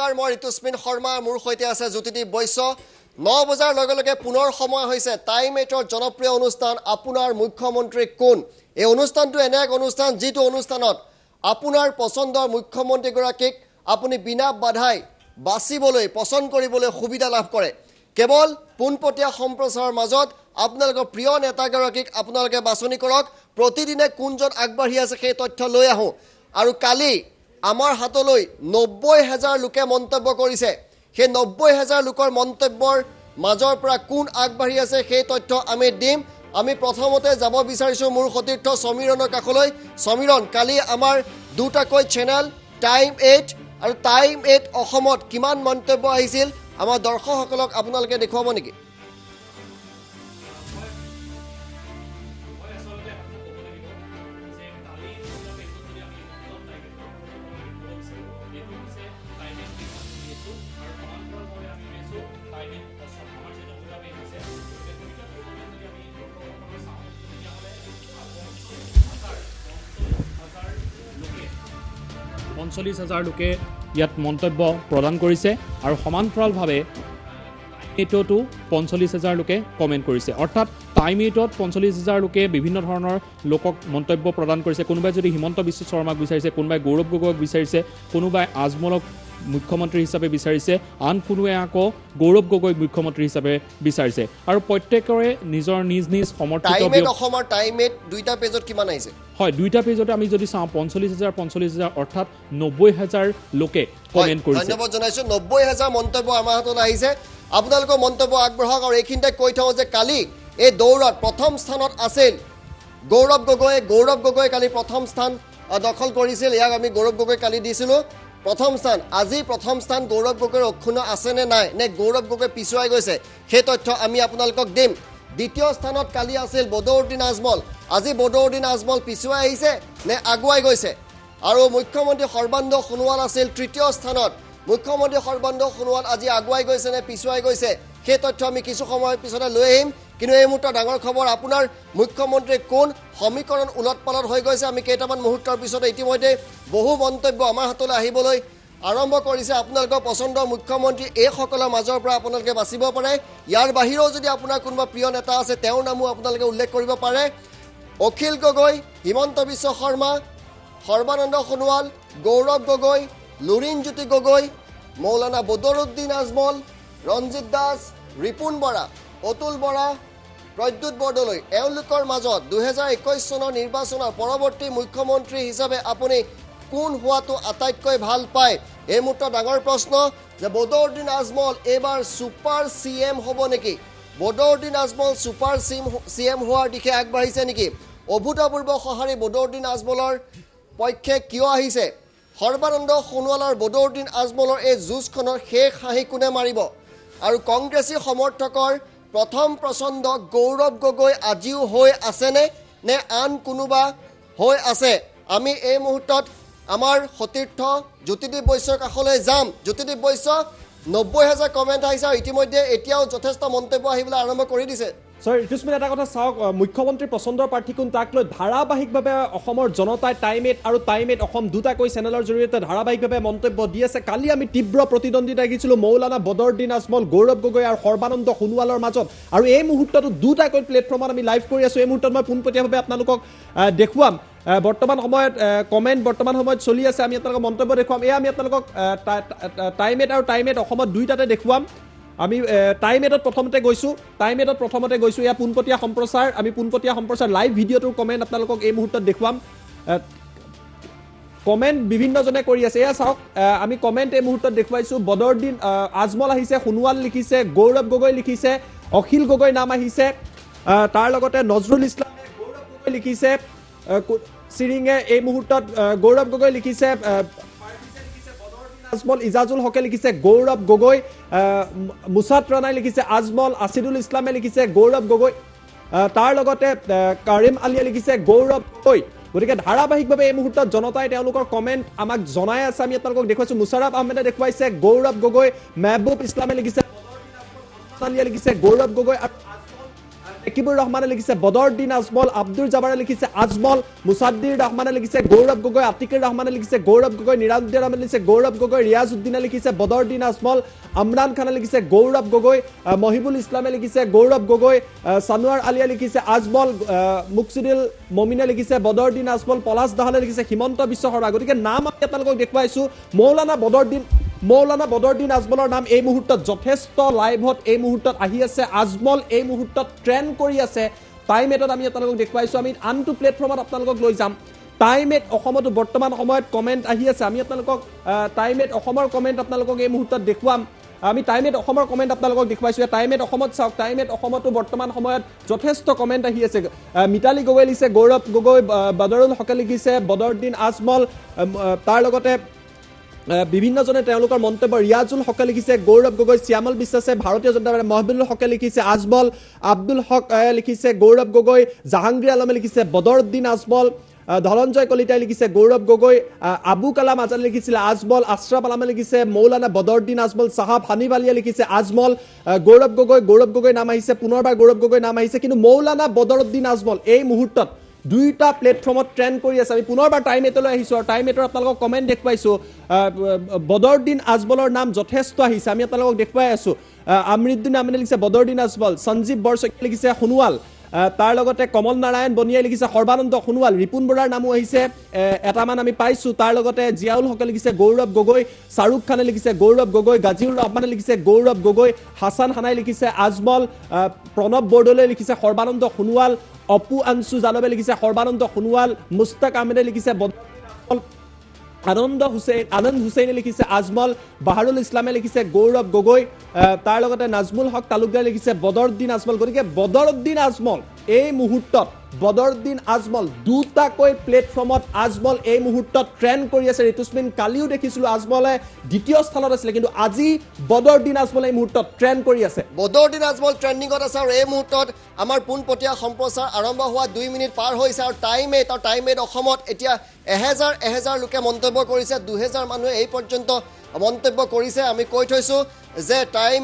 নমস্কাৰ মই ঋতুস্মিন শৰ্মা মোৰ সৈতে আছে জ্যোতিদীপ বৈশ্য 9 বজাৰ লগে লগে পুনৰ সময় হৈছে টাইম 8ৰ জনপ্ৰিয় অনুষ্ঠান আপোনাৰ মুখ্যমন্ত্ৰী কোন এই অনুষ্ঠানটো এনে এক অনুষ্ঠান যেটো অনুষ্ঠানত আপোনাৰ পছন্দৰ মুখ্যমন্ত্ৰী গৰাকীক আপুনি বিনা বাধাই বাছিবলৈ পছন্দ কৰিবলৈ সুবিধা লাভ কৰে কেৱল পোনপটীয়া সম্প্ৰচাৰৰ মাজত আপোনালোকৰ প্ৰিয় নেতা গৰাকীক আপোনালোকে বাছনি কৰক প্ৰতিদিনে কোনজন আগবাঢ়ি আছে সেই তথ্য লৈ আহো আৰু কালি আমাৰ হাতলৈ 90,000 লোকে মন্তব্য কৰিছে সেই 90,000 লোকৰ মন্তব্যৰ মাজৰ পৰা কোন আগবাঢ়ি আছে সেই তথ্য আমি দিম আমি প্ৰথমতে যাব বিচাৰিছো মোৰ সতীৰ্থ সমীৰণৰ কাষলৈ সমীৰণ কালি আমাৰ দুটাকৈ চেনেল টাইম 8 আৰু টাইম 8 অসমত কিমান মন্তব্য আহিছিল আমাৰ দৰ্শকসকলক আপোনালোকে দেখুৱাব নেকি পঞ্চল্লিছ হাজাৰ লোকে ইয়াত মন্তব্য প্ৰদান কৰিছে আৰু সমান্তৰালভাৱে এইটোতো 45,000 লোকে কমেণ্ট কৰিছে অৰ্থাৎ টাইম 8ত 45,000 লোকে বিভিন্ন ধৰণৰ লোকক মন্তব্য প্ৰদান কৰিছে কোনোবাই যদি হিমন্ত বিশ্ব শৰ্মাক বিচাৰিছে কোনোবাই গৌৰৱ গগৈক বিচাৰিছে কোনোবাই আজমলক মুখ্যমন্ত্ৰী হিচাপে বিচাৰিছে আন কোনোৱে আকৌ গৌৰৱ গগৈক মুখ্যমন্ত্ৰী হিচাপে বিচাৰিছে আৰু প্ৰত্যেকৰে নিজৰ নিজ নিজ সমৰ্থিত টাইম 8 অসমৰ টাইম 8 দুইটা পেজত কিমান আহিছে হয় দুইটা পেজতে আমি যদি চাওঁ 45,000 অৰ্থাৎ 90,000 লোকে কমেণ্ট কৰিছে ধন্যবাদ জনাইছো 90,000 মন্তব্য আমাৰ হাতলৈ আহিছে আপোনালোকৰ মন্তব্য আগবঢ়াওক আৰু এইখিনিতে কৈ থওঁ যে কালি এই দৌৰত প্ৰথম স্থানত আছিল গৌৰৱ গগৈ কালি প্ৰথম স্থান দখল কৰিছিল ইয়াক আমি গৌৰৱ গগৈ কালি দিছিলো প্ৰথম স্থান আজি প্ৰথম স্থান গৌৰৱ গগৈৰ অক্ষুণ্ণ আছে নে নাই নে গৌৰৱ গগৈ পিছুৱাই গৈছে সেই তথ্য আমি আপোনালোকক দিম দ্বিতীয় স্থানত কালি আছিল বদৰুদ্দিন আজমল আজি বদৰুদ্দিন আজমল পিছুৱাই আহিছে নে আগুৱাই গৈছে আৰু মুখ্যমন্ত্ৰী সৰ্বানন্দ সোণোৱাল আছিল তৃতীয় স্থানত মুখ্যমন্ত্ৰী সৰ্বানন্দ সোণোৱাল আজি আগুৱাই গৈছে নে পিছুৱাই গৈছে সেই তথ্য আমি কিছু সময় পিছতে লৈ আহিম কিন্তু এই মুহূৰ্তত ডাঙৰ খবৰ আপোনাৰ মুখ্যমন্ত্ৰী কোন সমীকৰণ উলটপালট হৈ গৈছে আমি কেইটামান মুহূৰ্তৰ পিছতে ইতিমধ্যে বহু মন্তব্য আমাৰ হাতলৈ আহিবলৈ আৰম্ভ কৰিছে আপোনালোকৰ পছন্দৰ মুখ্যমন্ত্ৰী এই সকলৰ মাজৰ পৰা আপোনালোকে বাছিব পাৰে ইয়াৰ বাহিৰেও যদি আপোনাৰ কোনোবা প্ৰিয় নেতা আছে তেওঁৰ নামো আপোনালোকে উল্লেখ কৰিব পাৰে অখিল গগৈ হিমন্ত বিশ্ব শৰ্মা সৰ্বানন্দ সোণোৱাল গৌৰৱ গগৈ লুৰিণজ্যোতি গগৈ মৌলানা বদৰুদ্দিন আজমল ৰঞ্জিত দাস ৰিপুণ বৰা অতুল বৰা প্ৰদ্যুৎ বৰদলৈ এওঁলোকৰ মাজত 2021 চনৰ নিৰ্বাচনৰ পৰৱৰ্তী মুখ্যমন্ত্ৰী হিচাপে আপুনি কোন হোৱাটো আটাইতকৈ ভাল পায় এই মুহূৰ্তত ডাঙৰ প্ৰশ্ন যে বদৰুদ্দিন আজমল এইবাৰ ছুপাৰ CM হ'ব নেকি বদৰুদ্দিন আজমল ছুপাৰ CM হোৱাৰ দিশে আগবাঢ়িছে নেকি অভূতপূৰ্ব সঁহাৰি বদৰুদ্দিন আজমলৰ পক্ষে কিয় আহিছে সৰ্বানন্দ সোণোৱাল আৰু বদৰুদ্দিন আজমলৰ এই যুঁজখনৰ শেষ হাঁহি কোনে মাৰিব আৰু কংগ্ৰেছী সমৰ্থকৰ প্ৰথম পছন্দ গৌৰৱ গগৈ আজিও হৈ আছেনে নে আন কোনোবা হৈ আছে আমি এই মুহূৰ্তত আমাৰ সতীৰ্থ জ্যোতিদীপ বৈশ্যৰ কাষলৈ যাম জ্যোতিদীপ বৈশ্য 90,000 কমেণ্ট আহিছে আৰু ইতিমধ্যে এতিয়াও যথেষ্ট মন্তব্য আহিবলৈ আৰম্ভ কৰি দিছে সৰি ঋতুস্মিন এটা কথা চাওক মুখ্যমন্ত্ৰী পছন্দৰ প্ৰাৰ্থী কোন তাক লৈ ধাৰাবাহিকভাৱে অসমৰ জনতাই টাইম 8 আৰু টাইম 8 অসম দুটাকৈ চেনেলৰ জৰিয়তে ধাৰাবাহিকভাৱে মন্তব্য দি আছে কালি আমি তীব্ৰ প্ৰতিদ্বন্দ্বিতা দেখিছিলোঁ মৌলানা বদৰুদ্দিন আজমল গৌৰৱ গগৈ আৰু সৰ্বানন্দ সোণোৱালৰ মাজত আৰু এই মুহূৰ্ততো দুটাকৈ প্লেটফৰ্মত আমি লাইভ কৰি আছোঁ এই মুহূৰ্তত মই পোনপটীয়াভাৱে আপোনালোকক দেখুৱাম বৰ্তমান সময়ত কমেণ্ট বৰ্তমান সময়ত চলি আছে আমি আপোনালোকক মন্তব্য দেখুৱাম এয়া আমি আপোনালোকক টাইম 8 আৰু টাইম 8 অসমত দুইটাতে দেখুৱাম আমি টাইম 8ত প্ৰথমতে গৈছোঁ এয়া পোনপটীয়া সম্প্ৰচাৰ আমি পোনপটীয়া সম্প্ৰচাৰ লাইভ ভিডিঅ'টোৰ কমেণ্ট আপোনালোকক এই মুহূৰ্তত দেখুৱাম কমেণ্ট বিভিন্নজনে কৰি আছে এয়া চাওক আমি কমেণ্ট এই মুহূৰ্তত দেখুৱাইছোঁ বদৰুদ্দিন আজমল আহিছে সোণোৱাল লিখিছে গৌৰৱ গগৈ লিখিছে অখিল গগৈ নাম আহিছে তাৰ লগতে নজৰুল ইছলামে গৌৰৱ গগৈ লিখিছে চিৰিঙে এই মুহূৰ্তত গৌৰৱ গগৈ লিখিছে আজমল ইজাজুল হকে লিখিছে গৌৰৱ গগৈ মুছাত ৰাণাই লিখিছে আজমল আসিদুল ইছলামে লিখিছে গৌৰৱ গগৈ তাৰ লগতে কাৰিম আলিয়ে লিখিছে গৌৰৱ গগৈ গতিকে ধাৰাবাহিকভাৱে এই মুহূৰ্তত জনতাই তেওঁলোকৰ কমেণ্ট আমাক জনাই আছে আমি আপোনালোকক দেখুৱাইছোঁ মুছাৰাফ আহমেদে দেখুৱাইছে গৌৰৱ গগৈ মেহবুব ইছলামে লিখিছে আলিয়ে লিখিছে গৌৰৱ গগৈ আৰু একিবুৰ ৰহমানে লিখিছে বদৰুদ্দিন আজমল, আব্দুল জাবাৰে লিখিছে আজমল, মুছাদ্দিৰ ৰহমানে লিখিছে গৌৰৱ গগৈ, আতিকুৰ ৰহমানে লিখিছে গৌৰৱ গগৈ, নিৰাজুদ্দিন ৰহমানে লিখিছে গৌৰৱ গগৈ, ৰিয়াজ উদ্দিনে লিখিছে বদৰুদ্দিন আজমল, আমৰান খানে লিখিছে গৌৰৱ গগৈ, মহিবুল ইছলামে লিখিছে গৌৰৱ গগৈ, সানোৱাৰ আলিয়ে লিখিছে আজমল, মুকছিদুল মমিনে লিখিছে বদৰুদ্দিন আজমল, পলাশ দাহালে লিখিছে হিমন্ত বিশ্ব শৰ্মা। গতিকে নাম আমি আপোনালোকক দেখুৱাইছো। মৌলানা বদৰুদ্দিন আজমলৰ নাম এই মুহূৰ্তত যথেষ্ট লাইভত এই মুহূৰ্তত আহি আছে। আজমল এই মুহূৰ্তত ট্ৰেণ্ড কৰি আছে। টাইম এটত আমি আপোনালোকক দেখুৱাইছো। আমি আনটো প্লেটফৰ্মত আপোনালোকক লৈ যাম। টাইম এট অসমতো বৰ্তমান সময়ত কমেণ্ট আহি আছে। আমি আপোনালোকক টাইম এট অসমৰ কমেণ্ট আপোনালোকক এই মুহূৰ্তত দেখুৱাম। আমি টাইম এট অসমৰ কমেণ্ট আপোনালোকক দেখুৱাইছো। টাইম এট অসমত চাওক, টাইম এট অসমতো বৰ্তমান সময়ত যথেষ্ট কমেণ্ট আহি আছে। মিতালী গগৈ লিখিছে গৌৰৱ গগৈ, বদৰুল হকে লিখিছে বদৰুদ্দিন আজমল, তাৰ লগতে বিভিন্নজনে তেওঁলোকৰ মন্তব্য। ৰিয়াজুল হকে লিখিছে গৌৰৱ গগৈ, শ্যামল বিশ্বাসে ভাৰতীয় জনতা পাৰ্টি, মহবুবুল হকে লিখিছে আজমল, আব্দুল হক লিখিছে গৌৰৱ গগৈ, জাহাংগীৰ আলমে লিখিছে বদৰুদ্দিন আজমল, ধনঞ্জয় কলিতাই লিখিছে গৌৰৱ গগৈ, আবু কালাম আজাদ লিখিছিলে আজমল, আশ্ৰাফ আলমে লিখিছে মৌলানা বদৰুদ্দিন আজমল, চাহাব হানিফ আলিয়ে লিখিছে আজমল, গৌৰৱ গগৈ নাম আহিছে, পুনৰবাৰ গৌৰৱ গগৈ নাম আহিছে। কিন্তু মৌলানা বদৰুদ্দিন আজমল এই মুহূৰ্তত দুইটা প্লেটফৰ্মত ট্ৰেণ্ড কৰি আছে। আমি পুনৰবাৰ টাইম এটলৈ আহিছোঁ আৰু টাইম এটৰ আপোনালোকক কমেণ্ট দেখুৱাইছোঁ। বদৰুদ্দিন আজমলৰ নাম যথেষ্ট আহিছে, আমি আপোনালোকক দেখুৱাই আছোঁ। আমৰিদ্দিন আমিনে লিখিছে বদৰুদ্দিন আজমল, সঞ্জীৱ বৰশইকীয়াই লিখিছে সোণোৱাল, তাৰ লগতে কমল নাৰায়ণ বনিয়াই লিখিছে সৰ্বানন্দ সোণোৱাল, ৰিপুন বৰাৰ নামো আহিছে এটামান আমি পাইছোঁ। তাৰ লগতে জিয়াউল হকে লিখিছে গৌৰৱ গগৈ, শ্বাহৰুখ খানে লিখিছে গৌৰৱ গগৈ, গাজিউৰ ৰহমানে লিখিছে গৌৰৱ গগৈ, হাছান হানাই লিখিছে আজমল, প্ৰণৱ বৰদলৈ লিখিছে সৰ্বানন্দ সোণোৱাল, অপু আনছু যাদৱে লিখিছে সৰ্বানন্দ সোণোৱাল, মুস্তাক আহমেদে লিখিছে আনন্দ হুছেইনে লিখিছে আজমল, বাহাৰুল ইছলামে লিখিছে গৌৰৱ গগৈ, তাৰ লগতে নাজমুল হক তালুকদাৰে লিখিছে বদৰুদ্দিন আজমল। গতিকে বদৰুদ্দিন আজমল এই মুহূৰ্তত বদৰুদ্দিন আজমল দুটাকৈ প্লেটফৰ্মত আজমল এই মুহূৰ্তত ট্ৰেণ্ড কৰি আছে। ঋতুস্মিন কালিও দেখিছিলোঁ আজমলে দ্বিতীয় স্থানত আছিলে, কিন্তু আজি বদৰুদ্দিন আজমল এই মুহূৰ্তত ট্ৰেণ্ড কৰি আছে। বদৰুদ্দিন আজমল ট্ৰেণ্ডিঙত আছে আৰু এই মুহূৰ্তত আমাৰ পোনপটীয়া সম্প্ৰচাৰ আৰম্ভ হোৱা 2 মিনিট পাৰ হৈছে আৰু টাইম এইট অসমত এতিয়া এহেজাৰ লোকে মন্তব্য কৰিছে। 2000 মানুহে এই পৰ্যন্ত মন্তব্য কৰিছে। আমি কৈ থৈছোঁ যে টাইম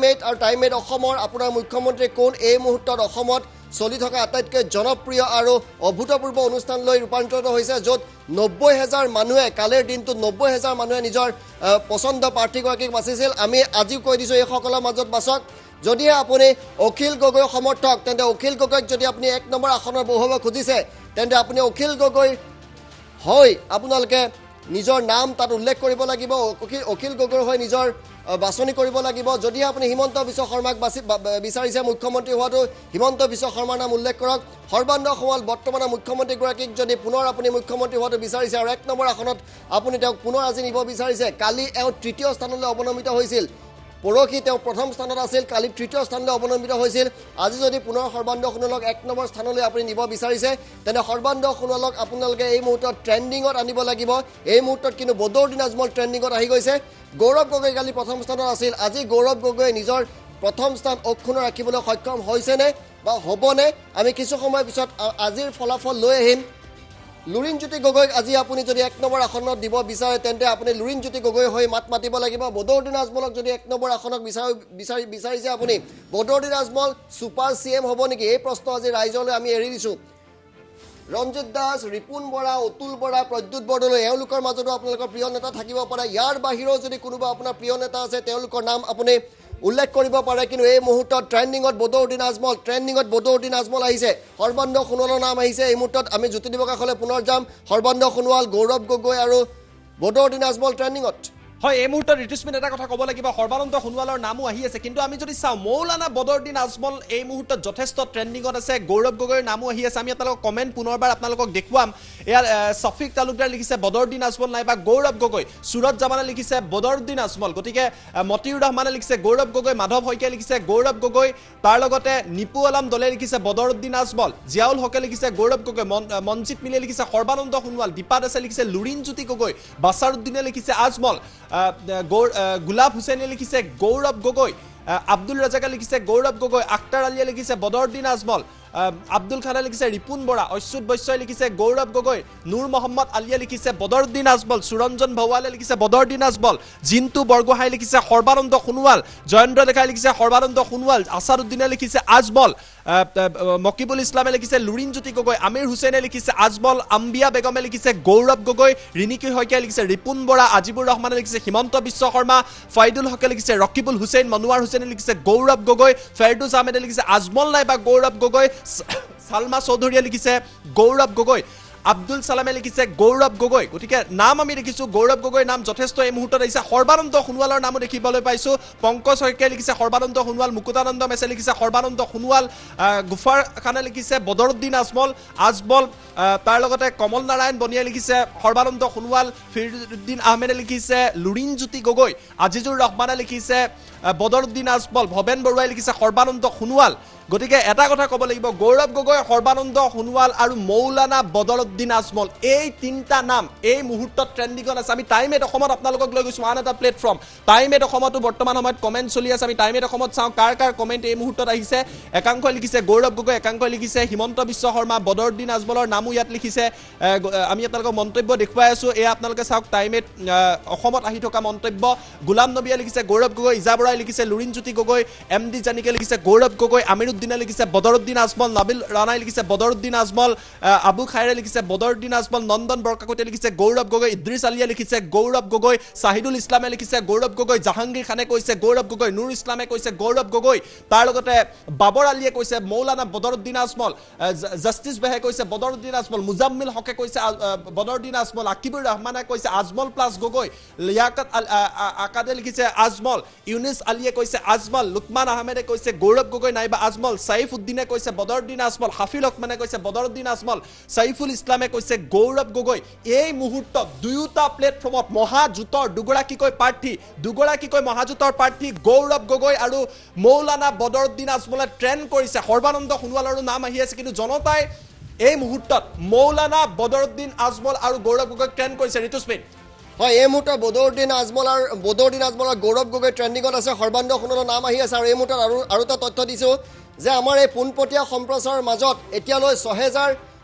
এইট অসমৰ আপোনাৰ মুখ্যমন্ত্ৰী কোন এই মুহূৰ্তত অসমত চলি থকা আটাইতকৈ জনপ্ৰিয় আৰু অভূতপূৰ্ব অনুষ্ঠানলৈ ৰূপান্তৰিত হৈছে, য'ত 90,000 মানুহে কালিৰ দিনটোত 90,000 মানুহে নিজৰ পচন্দ প্ৰাৰ্থীগৰাকীক বাচিছিল। আমি আজিও কৈ দিছোঁ এইসকলৰ মাজত বাছক। যদিহে আপুনি অখিল গগৈ সমৰ্থক, তেন্তে অখিল গগৈক যদি আপুনি 1 নম্বৰ আসনত বহুৱাব খুজিছে, তেন্তে আপুনি অখিল গগৈ হৈ আপোনালোকে নিজৰ নাম তাত উল্লেখ কৰিব লাগিব, অখিল গগৈৰ হৈ নিজৰ বাছনি কৰিব লাগিব। যদিহে আপুনি হিমন্ত বিশ্ব শৰ্মাক বিচাৰিছে মুখ্যমন্ত্ৰী হোৱাটো, হিমন্ত বিশ্ব শৰ্মাৰ নাম উল্লেখ কৰক। সৰ্বানন্দ সোণোৱাল বৰ্তমানৰ মুখ্যমন্ত্ৰীগৰাকীক যদি পুনৰ আপুনি মুখ্যমন্ত্ৰী হোৱাটো বিচাৰিছে আৰু 1 নম্বৰ আসনত আপুনি তেওঁক পুনৰ আজি নিব বিচাৰিছে, কালি এওঁ 3য় স্থানলৈ অৱনমিত হৈছিল, পৰহি তেওঁ 1ম স্থানত আছিল, কালি 3য় স্থানলৈ অৱনমিত হৈছিল। আজি যদি পুনৰ সৰ্বানন্দ সোণোৱালক 1 নম্বৰ স্থানলৈ আপুনি নিব বিচাৰিছে, তেন্তে সৰ্বানন্দ সোণোৱালক আপোনালোকে এই মুহূৰ্তত ট্ৰেণ্ডিঙত আনিব লাগিব। এই মুহূৰ্তত কিন্তু বদৰুদ্দিন আজমল ট্ৰেণ্ডিঙত আহি গৈছে। গৌৰৱ গগৈ কালি 1ম স্থানত আছিল, আজি গৌৰৱ গগৈ নিজৰ 1ম স্থান অক্ষুণ্ণ ৰাখিবলৈ সক্ষম হৈছেনে বা হ'বনে, আমি কিছু সময় পিছত আজিৰ ফলাফল লৈ আহিম। লুৰিণজ্যোতি গগৈক আজি আপুনি যদি 1 নম্বৰ আসনত দিব বিচাৰে, তেন্তে আপুনি লুৰিণজ্যোতি গগৈ হৈ মাত মাতিব লাগিব। বদৰুদ্দিন আজমলক যদি 1 নম্বৰ আসনক বিচাৰিছে আপুনি, বদৰুদ্দিন আজমল ছুপাৰ CM হ'ব নেকি, এই প্ৰশ্ন আজি ৰাইজলৈ আমি এৰি দিছোঁ। ৰঞ্জিত দাস, ৰিপুন বৰা, অতুল বৰা, প্ৰদ্যুৎ বৰদলৈ এওঁলোকৰ মাজতো আপোনালোকৰ প্ৰিয় নেতা থাকিব পাৰে। ইয়াৰ বাহিৰেও যদি কোনোবা আপোনাৰ প্ৰিয় নেতা আছে, তেওঁলোকৰ নাম আপুনি উল্লেখ কৰিব পাৰে। কিন্তু এই মুহূৰ্তত ট্ৰেণ্ডিঙত বদৰুদ্দিন আজমল আহিছে, সৰ্বানন্দ সোণোৱালৰ নাম আহিছে। এই মুহূৰ্তত আমি জ্যোতিদিব কাষলৈ পুনৰ যাম। সৰ্বানন্দ সোণোৱাল, গৌৰৱ গগৈ আৰু বদৰুদ্দিন আজমল ট্ৰেণ্ডিঙত। হয়, এই মুহূৰ্তত ঋতুস্মিন এটা কথা ক'ব লাগিব, সৰ্বানন্দ সোণোৱালৰ নামো আহি আছে। কিন্তু আমি যদি চাওঁ মৌলানা বদৰুদ্দিন আজমল এই মুহূৰ্তত যথেষ্ট ট্ৰেণ্ডিঙত আছে, গৌৰৱ গগৈৰ নামো আহি আছে। আমি আপোনালোকক কমেণ্ট পুনৰবাৰ আপোনালোকক দেখুৱাম। ইয়াৰ ছফিক তালুকদাৰ লিখিছে বদৰুদ্দিন আজমল নাইবা গৌৰৱ গগৈ, সুৰজ জামানে লিখিছে বদৰুদ্দিন আজমল। গতিকে মতিউৰ ৰহমানে লিখিছে গৌৰৱ গগৈ, মাধৱ শইকীয়াই লিখিছে গৌৰৱ গগৈ, তাৰ লগতে নিপু আলম দলে লিখিছে বদৰুদ্দিন আজমল, জিয়াউল হকে লিখিছে গৌৰৱ গগৈ, মনজিত মিলে লিখিছে সৰ্বানন্দ সোণোৱাল, দীপা দাসে লিখিছে লুৰিণজ্যোতি গগৈ, বাছাৰুদ্দিনে লিখিছে আজমল, গুলাব হুছেইনে লিখিছে গৌৰৱ গগৈ, আব্দুল ৰাজাকে লিখিছে গৌৰৱ গগৈ, আখতাৰ আলীয়ে লিখিছে বদৰুদ্দিন আজমল, আব্দুল খানে লিখিছে ৰিপুন বৰা, অচ্যুত বৈশ্যই লিখিছে গৌৰৱ গগৈ, নুৰ মহম্মদ আলিয়ে লিখিছে বদৰুদ্দিন আজমল, সুৰঞ্জন ভৱালে লিখিছে বদৰুদ্দিন আজমল, জিন্তু বৰগোহাঁই লিখিছে সৰ্বানন্দ সোণোৱাল, জয়েন্দ্ৰ ডেকাই লিখিছে সৰ্বানন্দ সোণোৱাল, আছাদুদ্দিনে লিখিছে আজমল, মকিবুল ইছলামে লিখিছে লুৰিণজ্যোতি গগৈ, আমিৰ হুছেইনে লিখিছে আজমল, আম্বিয়া বেগমে লিখিছে গৌৰৱ গগৈ, ৰিণিকি শইকীয়াই লিখিছে ৰিপুন বৰা, আজিবুৰ ৰহমানে লিখিছে হিমন্ত বিশ্ব শৰ্মা, ফাইদুল হকে লিখিছে ৰকিবুল হুছেইন, মনোৱাৰ হুছেইনে লিখিছে গৌৰৱ গগৈ, ফেৰদৌছ আহমেদে লিখিছে আজমল নাইবা গৌৰৱ গগৈ, সালমা চৌধুৰীয়ে লিখিছে গৌৰৱ গগৈ, আব্দুল সালামে লিখিছে গৌৰৱ গগৈ। গতিকে নাম আমি দেখিছোঁ, গৌৰৱ গগৈৰ নাম যথেষ্ট এই মুহূৰ্তত আহিছে। সৰ্বানন্দ সোণোৱালৰ নামো দেখিবলৈ পাইছোঁ। পংকজ শইকীয়াই লিখিছে সৰ্বানন্দ সোণোৱাল, মুকুতানন্দ মেছে লিখিছে সৰ্বানন্দ সোণোৱাল, গুফাৰ খানে লিখিছে বদৰুদ্দিন আজমল, তাৰ লগতে কমল নাৰায়ণ বনিয়াই লিখিছে সৰ্বানন্দ সোণোৱাল, ফিৰউদ্দিন আহমেদে লিখিছে লুৰিণজ্যোতি গগৈ, আজিজুৰ ৰহমানে লিখিছে বদৰুদ্দিন আজমল, ভৱেন বৰুৱাই লিখিছে সৰ্বানন্দ সোণোৱাল। গতিকে এটা কথা ক'ব লাগিব, গৌৰৱ গগৈ, সৰ্বানন্দ সোণোৱাল আৰু মৌলানা বদৰুদ্দিন আজমল, এই তিনিটা নাম এই মুহূৰ্তত ট্ৰেণ্ডিঙত আছে। আমি টাইম 8 অসমত আপোনালোকক লৈ গৈছোঁ আন এটা প্লেটফৰ্ম। টাইম 8 অসমতো বৰ্তমান সময়ত কমেণ্ট চলি আছে। আমি টাইম 8 অসমত চাওঁ কাৰ কমেণ্ট এই মুহূৰ্তত আহিছে। একাংশই লিখিছে গৌৰৱ গগৈ, একাংশই লিখিছে হিমন্ত বিশ্ব শৰ্মা, বদৰুদ্দিন আজমলৰ নামো ইয়াত লিখিছে। আমি আপোনালোকক মন্তব্য দেখুৱাই আছোঁ। এয়া আপোনালোকে চাওক টাইম 8 অসমত আহি থকা মন্তব্য। গোলাম নবীয়ে লিখিছে গৌৰৱ গগৈ, ইজা বৰাই লিখিছে লুৰিণজ্যোতি গগৈ, MD জানিকে লিখিছে গৌৰৱ গগৈ, আমিৰুদ্দিনে লিখিছে বদৰুদ্দিন আজমল, নাবিল ৰাণাই লিখিছে বদৰুদ্দিন আজমল, আবু খাইৰে লিখিছে বদৰুদ্দিন আজমল, নন্দন বৰকাকতীয়ে লিখিছে গৌৰৱ গগৈ, ইদ্ৰিছ আলিয়ে লিখিছে গৌৰৱ গগৈ, চাহিদুল ইছলামে লিখিছে গৌৰৱ গগৈ, জাহাংগীৰ খানে কৈছে গৌৰৱ গগৈ, নুৰ ইছলামে কৈছে গৌৰৱ গগৈ, তাৰ লগতে বাবৰ আলীয়ে কৈছে মৌলানা বদৰুদ্দিন আজমল, জাষ্টিছ বেহে কৈছে বদৰুদ্দিন আজমল, মুজাম্মিল হকে কৈছে বদৰুদ্দিন আজমল, আকিবুৰ ৰহমানে কৈছে আজমল প্লাছ গগৈ, লিয়াকত আকাদে লিখিছে আজমল, ইউনিছ আলীয়ে কৈছে আজমল, লুকমান আহমেদে কৈছে গৌৰৱ গগৈ নাইবা আজমল, সাইফুদ্দিনে কৈছে বদৰুদ্দিন আজমল, হাফিল হকমানে কৈছে বদৰুদ্দিন আজমল, সাইফুল ইছলামে কৈছে গৌৰৱ গগৈ। এই মুহূৰ্তত দুয়োটা প্লেটফৰ্মত মহাজোঁটৰ দুগৰাকীকৈ মহাজোঁটৰ প্ৰাৰ্থী গৌৰৱ গগৈ আৰু মৌলানা বদৰুদ্দিন আজমলে ট্ৰেণ্ড কৰিছে। সৰ্বানন্দ সোণোৱালৰো নাম আহি আছে, কিন্তু জনতাই এই মুহূৰ্তত মৌলানা বদৰুদ্দিন আজমল আৰু গৌৰৱ গগৈক ট্ৰেণ্ড কৰিছে। ঋতুস্মিত, হয়, এই মুহূৰ্তত বদৰুদ্দিন আজমল আৰু গৌৰৱ গগৈ ট্ৰেণ্ডিঙত আছে, সৰ্বানন্দ সোণোৱালৰ নাম আহি আছে। আৰু এই মুহূৰ্তত আৰু এটা তথ্য দিছোঁ যে আমাৰ এই পোনপটীয়া সম্প্ৰচাৰৰ মাজত এতিয়ালৈ 6,000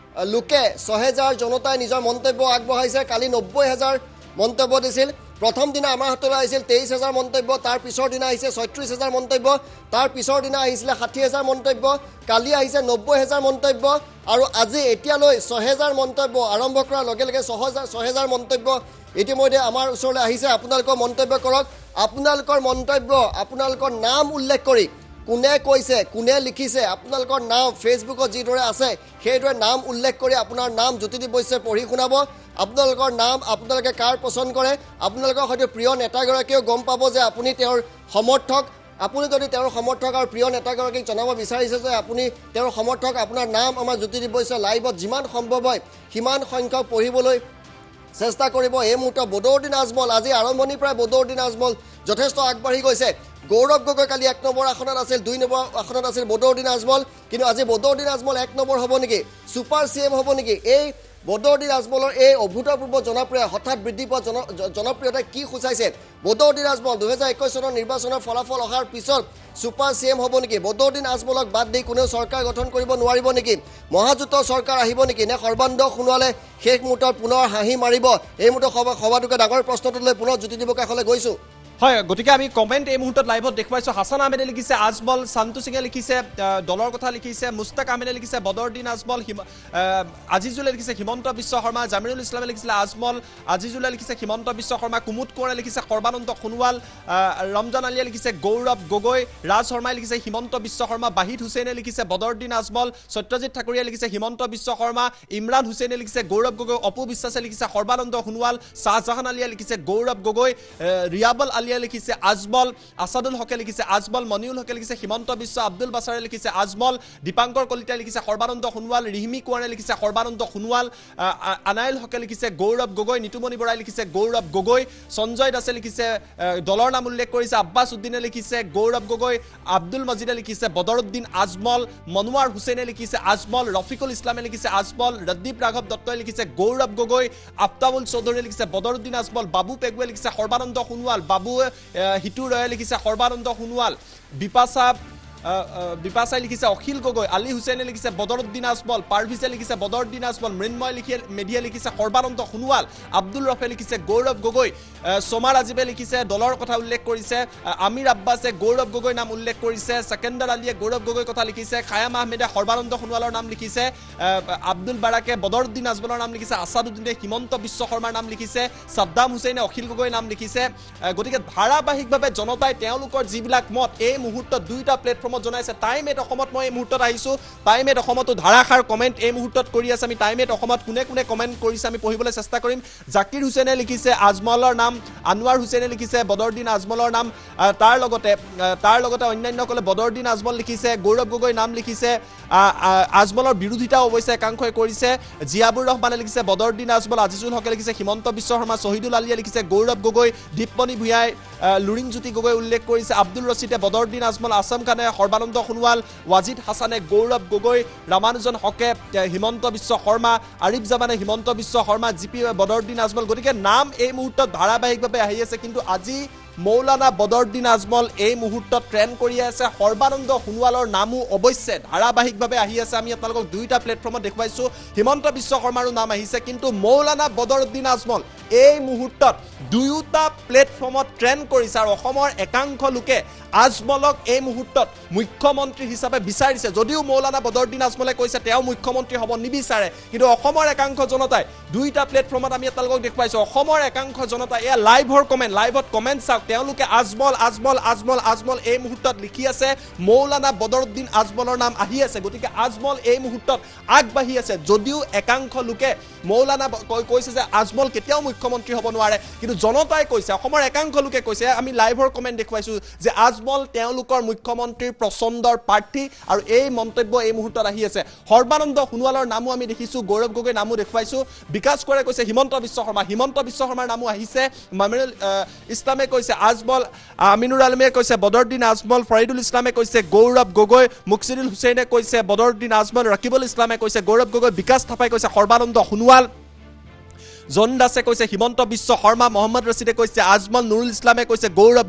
লোকে 6,000 জনতাই নিজৰ মন্তব্য আগবঢ়াইছে। কালি 90,000 মন্তব্য দিছিল। প্ৰথম দিনা আমাৰ হাতলৈ আহিছিল 23,000 মন্তব্য, তাৰ পিছৰ দিনা আহিছে 36,000 মন্তব্য, তাৰ পিছৰ দিনা আহিছিলে 60,000 মন্তব্য, কালি আহিছে 90,000 মন্তব্য, আৰু আজি এতিয়ালৈ 6,000 মন্তব্য আৰম্ভ কৰাৰ লগে লগে 6,000 মন্তব্য ইতিমধ্যে আমাৰ ওচৰলৈ আহিছে। আপোনালোকৰ মন্তব্য কৰক, আপোনালোকৰ মন্তব্য, আপোনালোকৰ নাম উল্লেখ কৰি কোনে কৈছে, কোনে লিখিছে, আপোনালোকৰ নাম ফেচবুকত যিদৰে আছে সেইদৰে নাম উল্লেখ কৰি আপোনাৰ নাম জ্যোতিদীপ বৈশ্যই পঢ়ি শুনাব। আপোনালোকৰ নাম, আপোনালোকে কাৰ পচন্দ কৰে, আপোনালোকৰ হয়তো প্ৰিয় নেতাগৰাকীয়েও গম পাব যে আপুনি তেওঁৰ সমৰ্থক। আপুনি যদি তেওঁৰ সমৰ্থক আৰু প্ৰিয় নেতাগৰাকীক জনাব বিচাৰিছে যে আপুনি তেওঁৰ সমৰ্থক, আপোনাৰ নাম আমাৰ জ্যোতিদীপ বৈশ্য লাইভত যিমান সম্ভৱ হয় সিমান সংখ্যক পঢ়িবলৈ চেষ্টা কৰিব। এই মুহূৰ্তত বদৰুদ্দিন আজমল, আজি আৰম্ভণিৰ পৰাই বদৰুদ্দিন আজমল যথেষ্ট আগবাঢ়ি গৈছে। গৌৰৱ গগৈ কালি 1 নম্বৰ আসনত আছিল, 2 নম্বৰ আসনত আছিল বদৰুদ্দিন আজমল, কিন্তু আজি বদৰুদ্দিন আজমল 1 নম্বৰ হ'ব নেকি, ছুপাৰ CM হ'ব নেকি? এই বদৰুদ্দিন আজমলৰ এই অভূতপূৰ্ব জনপ্ৰিয়, হঠাৎ বৃদ্ধি পোৱা জনপ্ৰিয়তাই কি সূচাইছে? বদৰুদ্দিন আজমল 2021 চনৰ নিৰ্বাচনৰ ফলাফল অহাৰ পিছত ছুপাৰ CM হ'ব নেকি? বদৰুদ্দিন আজমলক বাদ দি কোনেও চৰকাৰ গঠন কৰিব নোৱাৰিব নেকি? মহাজোঁটৰ চৰকাৰ আহিব নেকি? নে সৰ্বানন্দ সোণোৱালে শেষ মুহূৰ্তত পুনৰ হাঁহি মাৰিব? এই মুহূৰ্তত সভাটোকে ডাঙৰ প্ৰশ্নটো লৈ পুনৰ জ্যোতিদীপৰ কাষলৈ গৈছোঁ। হয়, গতিকে আমি কমেণ্ট এই মুহূৰ্তত লাইভত দেখুৱাইছোঁ। হাছান আহমেদে লিখিছে আজমল, শান্তু সিঙে লিখিছে দলৰ কথা লিখিছে, মুস্তাক আহমেদে লিখিছে বদৰুদ্দিন আজমল, আজিজুলে লিখিছে হিমন্ত বিশ্ব শৰ্মা, জামিৰুল ইছলামে লিখিছিলে আজমল, আজিজুলে লিখিছে হিমন্ত বিশ্ব শৰ্মা, কুমুদ কোঁৱৰে লিখিছে সৰ্বানন্দ সোণোৱাল, ৰমজান আলীয়ে লিখিছে গৌৰৱ গগৈ, ৰাজ শৰ্মাই লিখিছে হিমন্ত বিশ্ব শৰ্মা, বাহিদ হুছেইনে লিখিছে বদৰুদ্দিন আজমল, সত্যজিৎ ঠাকুৰীয়ে লিখিছে হিমন্ত বিশ্ব শৰ্মা, ইমৰান হুছেইনে লিখিছে গৌৰৱ গগৈ, অপু বিশ্বাসে লিখিছে সৰ্বানন্দ সোণোৱাল, শ্বাহজাহান আলীয়ে লিখিছে গৌৰৱ গগৈ, ৰিয়াবল আলী লিখিছে আজমল, আছাদুল হকে লিখিছে আজমল, মনিউল হকে লিখিছে হিমন্ত বিশ্ব, আব্দুল বাছাৰে লিখিছে আজমল, দীপাংকৰ কলিতাই লিখিছে সৰ্বানন্দ সোণোৱাল, ৰিহিমি কোঁৱৰে লিখিছে সৰ্বানন্দ সোণোৱাল, আনাইল হকে লিখিছে গৌৰৱ গগৈ, নিতুমণি বৰাই লিখিছে গৌৰৱ গগৈ, সঞ্জয় দাসে লিখিছে দলৰ নাম উল্লেখ কৰিছে, আব্বাছ উদ্দিনে লিখিছে গৌৰৱ গগৈ, আব্দুল মজিদে লিখিছে বদৰুদ্দিন আজমল, মনোৱাৰ হুছেইনে লিখিছে আজমল, ৰফিকুল ইছলামে লিখিছে আজমল, ৰদ্দীপ ৰাঘৱ দত্তই লিখিছে গৌৰৱ গগৈ, আফতাবুল চৌধুৰীয়ে লিখিছে বদৰুদ্দিন আজমল, বাবু পেগুৱে লিখিছে সৰ্বানন্দ সোণোৱাল, বাবুৱে হিটু ৰয়ে লিখিছে সৰ্বানন্দ সোণোৱাল, বিপাশা বিপাশাই লিখিছে অখিল গগৈ, আলী হুছেইনে লিখিছে বদৰুদ্দিন আজমল, পাৰভিজে লিখিছে বদৰুদ্দিন আজমল, মৃন্ময় মেধিয়ে লিখিছে সৰ্বানন্দ সোণোৱাল, আব্দুল ৰফে লিখিছে গৌৰৱ গগৈ, সোমা ৰাজীৱে লিখিছে দলৰ কথা উল্লেখ কৰিছে, আমিৰ আব্বাছে গৌৰৱ গগৈ নাম উল্লেখ কৰিছে, সেকেন্দাৰ আলীয়ে গৌৰৱ গগৈ কথা লিখিছে, খায়াম আহমেদে সৰ্বানন্দ সোণোৱালৰ নাম লিখিছে, আব্দুল বাৰাকে বদৰুদ্দিন আজমলৰ নাম লিখিছে, আছাদুদ্দিনে হিমন্ত বিশ্ব শৰ্মাৰ নাম লিখিছে, সাদ্দাম হুছেইনে অখিল গগৈ নাম লিখিছে। গতিকে ধাৰাবাহিকভাৱে জনতাই তেওঁলোকৰ যিবিলাক মত এই মুহূৰ্তত দুইটা প্লেটফৰ্মত জনাইছে। টাইম এট অসমত মই এই মুহূৰ্তত আহিছোঁ, টাইম এট অসমতো ধাৰাসাৰ কমেণ্ট এই মুহূৰ্তত কৰি আছে। আমি টাইম এট অসমত কোনে কোনে কমেণ্ট কৰিছে আমি পঢ়িবলৈ চেষ্টা কৰিম। জাকিৰ হুছেইনে লিখিছে আজমলৰ নাম, আনোৱাৰ হুছেইনে লিখিছে বদৰুদ্দিন আজমলৰ নাম, তাৰ লগতে অন্যান্যসকলে বদৰুদ্দিন আজমল লিখিছে, গৌৰৱ গগৈ নাম লিখিছে, আজমলৰ বিৰোধিতাও অৱশ্যে একাংশই কৰিছে। জিয়াবুৰ ৰহমানে লিখিছে বদৰুদ্দিন আজমল, আজিজুল হকে লিখিছে হিমন্ত বিশ্ব শৰ্মা, শহীদুল আলীয়ে লিখিছে গৌৰৱ গগৈ, দীপমণি ভূঞাই লুৰিণজ্যোতি গগৈ উল্লেখ কৰিছে, আব্দুল ৰছিদে বদৰুদ্দিন আজমল, আছম খানে সৰ্বানন্দ সোণোৱাল, ৱাজিদ হাছানে গৌৰৱ গগৈ, ৰামানুজন হকে হিমন্ত বিশ্ব শৰ্মা, আৰিফ জামানে হিমন্ত বিশ্ব শৰ্মা, জি পি বদৰুদ্দিন আজমল। গতিকে নাম এই মুহূৰ্তত ধাৰাবাহিকভাৱে আহি আছে, কিন্তু আজি মৌলানা বদৰুদ্দিন আজমল এই মুহূৰ্তত ট্ৰেণ্ড কৰি আছে। সৰ্বানন্দ সোণোৱালৰ নামো অৱশ্যে ধাৰাবাহিকভাৱে আহি আছে। আমি আপোনালোকক দুইটা প্লেটফৰ্মত দেখুৱাইছোঁ, হিমন্ত বিশ্ব শৰ্মাৰো নাম আহিছে, কিন্তু মৌলানা বদৰুদ্দিন আজমল এই মুহূৰ্তত দুয়োটা প্লেটফৰ্মত ট্ৰেণ্ড কৰিছে। আৰু অসমৰ একাংশ লোকে আজমলক এই মুহূৰ্তত মুখ্যমন্ত্ৰী হিচাপে বিচাৰিছে। যদিও মৌলানা বদৰুদ্দিন আজমলে কৈছে তেওঁ মুখ্যমন্ত্ৰী হ'ব নিবিচাৰে, কিন্তু অসমৰ একাংশ জনতাই দুইটা প্লেটফৰ্মত আমি আপোনালোকক দেখুৱাইছোঁ। অসমৰ একাংশ জনতাই এয়া লাইভত কমেণ্ট চাওক, তেওঁলোকে আজমল আজমল আজমল আজমল এই মুহূৰ্তত লিখি আছে, মৌলানা বদৰুদ্দিন আজমলৰ নাম আহি আছে। গতিকে আজমল এই মুহূৰ্তত আগবাঢ়ি আছে। যদিও একাংশ লোকে মৌলানা কৈছে যে আজমল কেতিয়াও মুখ্যমন্ত্ৰী হ'ব নোৱাৰে, কিন্তু জনতাই কৈছে, অসমৰ একাংশ লোকে কৈছে, আমি লাইভৰ কমেণ্ট দেখুৱাইছোঁ যে আজমল তেওঁলোকৰ মুখ্যমন্ত্ৰীৰ পচন্দৰ প্ৰাৰ্থী। আৰু এই মন্তব্য এই মুহূৰ্তত আহি আছে। সৰ্বানন্দ সোণোৱালৰ নামো আমি দেখিছোঁ, গৌৰৱ গগৈ নামো দেখুৱাইছোঁ। বিকাশ কোঁৱৰে কৈছে হিমন্ত বিশ্ব শৰ্মাৰ নামো আহিছে। মামিনুল ইছলামে কৈছে আজমল, আমিনুৰ আলমে কৈছে বদৰুদ্দিন আজমল, ফৰিদুল ইছলামে কৈছে গৌৰৱ গগৈ, মুকছিদুল হুছেইনে কৈছে বদৰুদ্দিন আজমল, ৰকিবুল ইছলামে কৈছে গৌৰৱ গগৈ, বিকাশ থাপাই কৈছে সৰ্বানন্দ সোণোৱাল, জন দাসে কৈছে হিমন্ত বিশ্ব শৰ্মা, মহম্মদ ৰছিদে কৈছে আজমল, নুৰুল ইছলামে কৈছে গৌৰৱ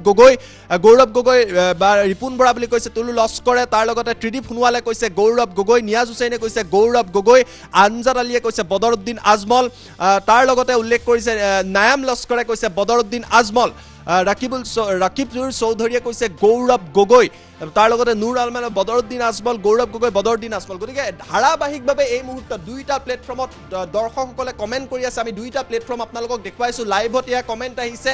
গগৈ বা ৰিপুণ বৰা বুলি কৈছে তুলু লস্কৰে, তাৰ লগতে ত্ৰিদীপ সোণোৱালে কৈছে গৌৰৱ গগৈ, নিয়াজ হুছেইনে কৈছে গৌৰৱ গগৈ, আমজাদ আলীয়ে কৈছে বদৰুদ্দিন আজমল, তাৰ লগতে উল্লেখ কৰিছে নায়াম লস্কৰে কৈছে বদৰুদ্দিন আজমল, ৰাকিবুল চৌধুৰীয়ে কৈছে গৌৰৱ গগৈ, তাৰ লগতে নুৰ আলমান বদৰুদ্দিন আজমল, গৌৰৱ গগৈ, বদৰুদ্দিন আজমল। গতিকে ধাৰাবাহিকভাৱে এই মুহূৰ্তত দুইটা প্লেটফৰ্মত দৰ্শকসকলে কমেণ্ট কৰি আছে। আমি দুইটা প্লেটফৰ্ম আপোনালোকক দেখুৱাইছোঁ। লাইভত এয়া কমেণ্ট আহিছে।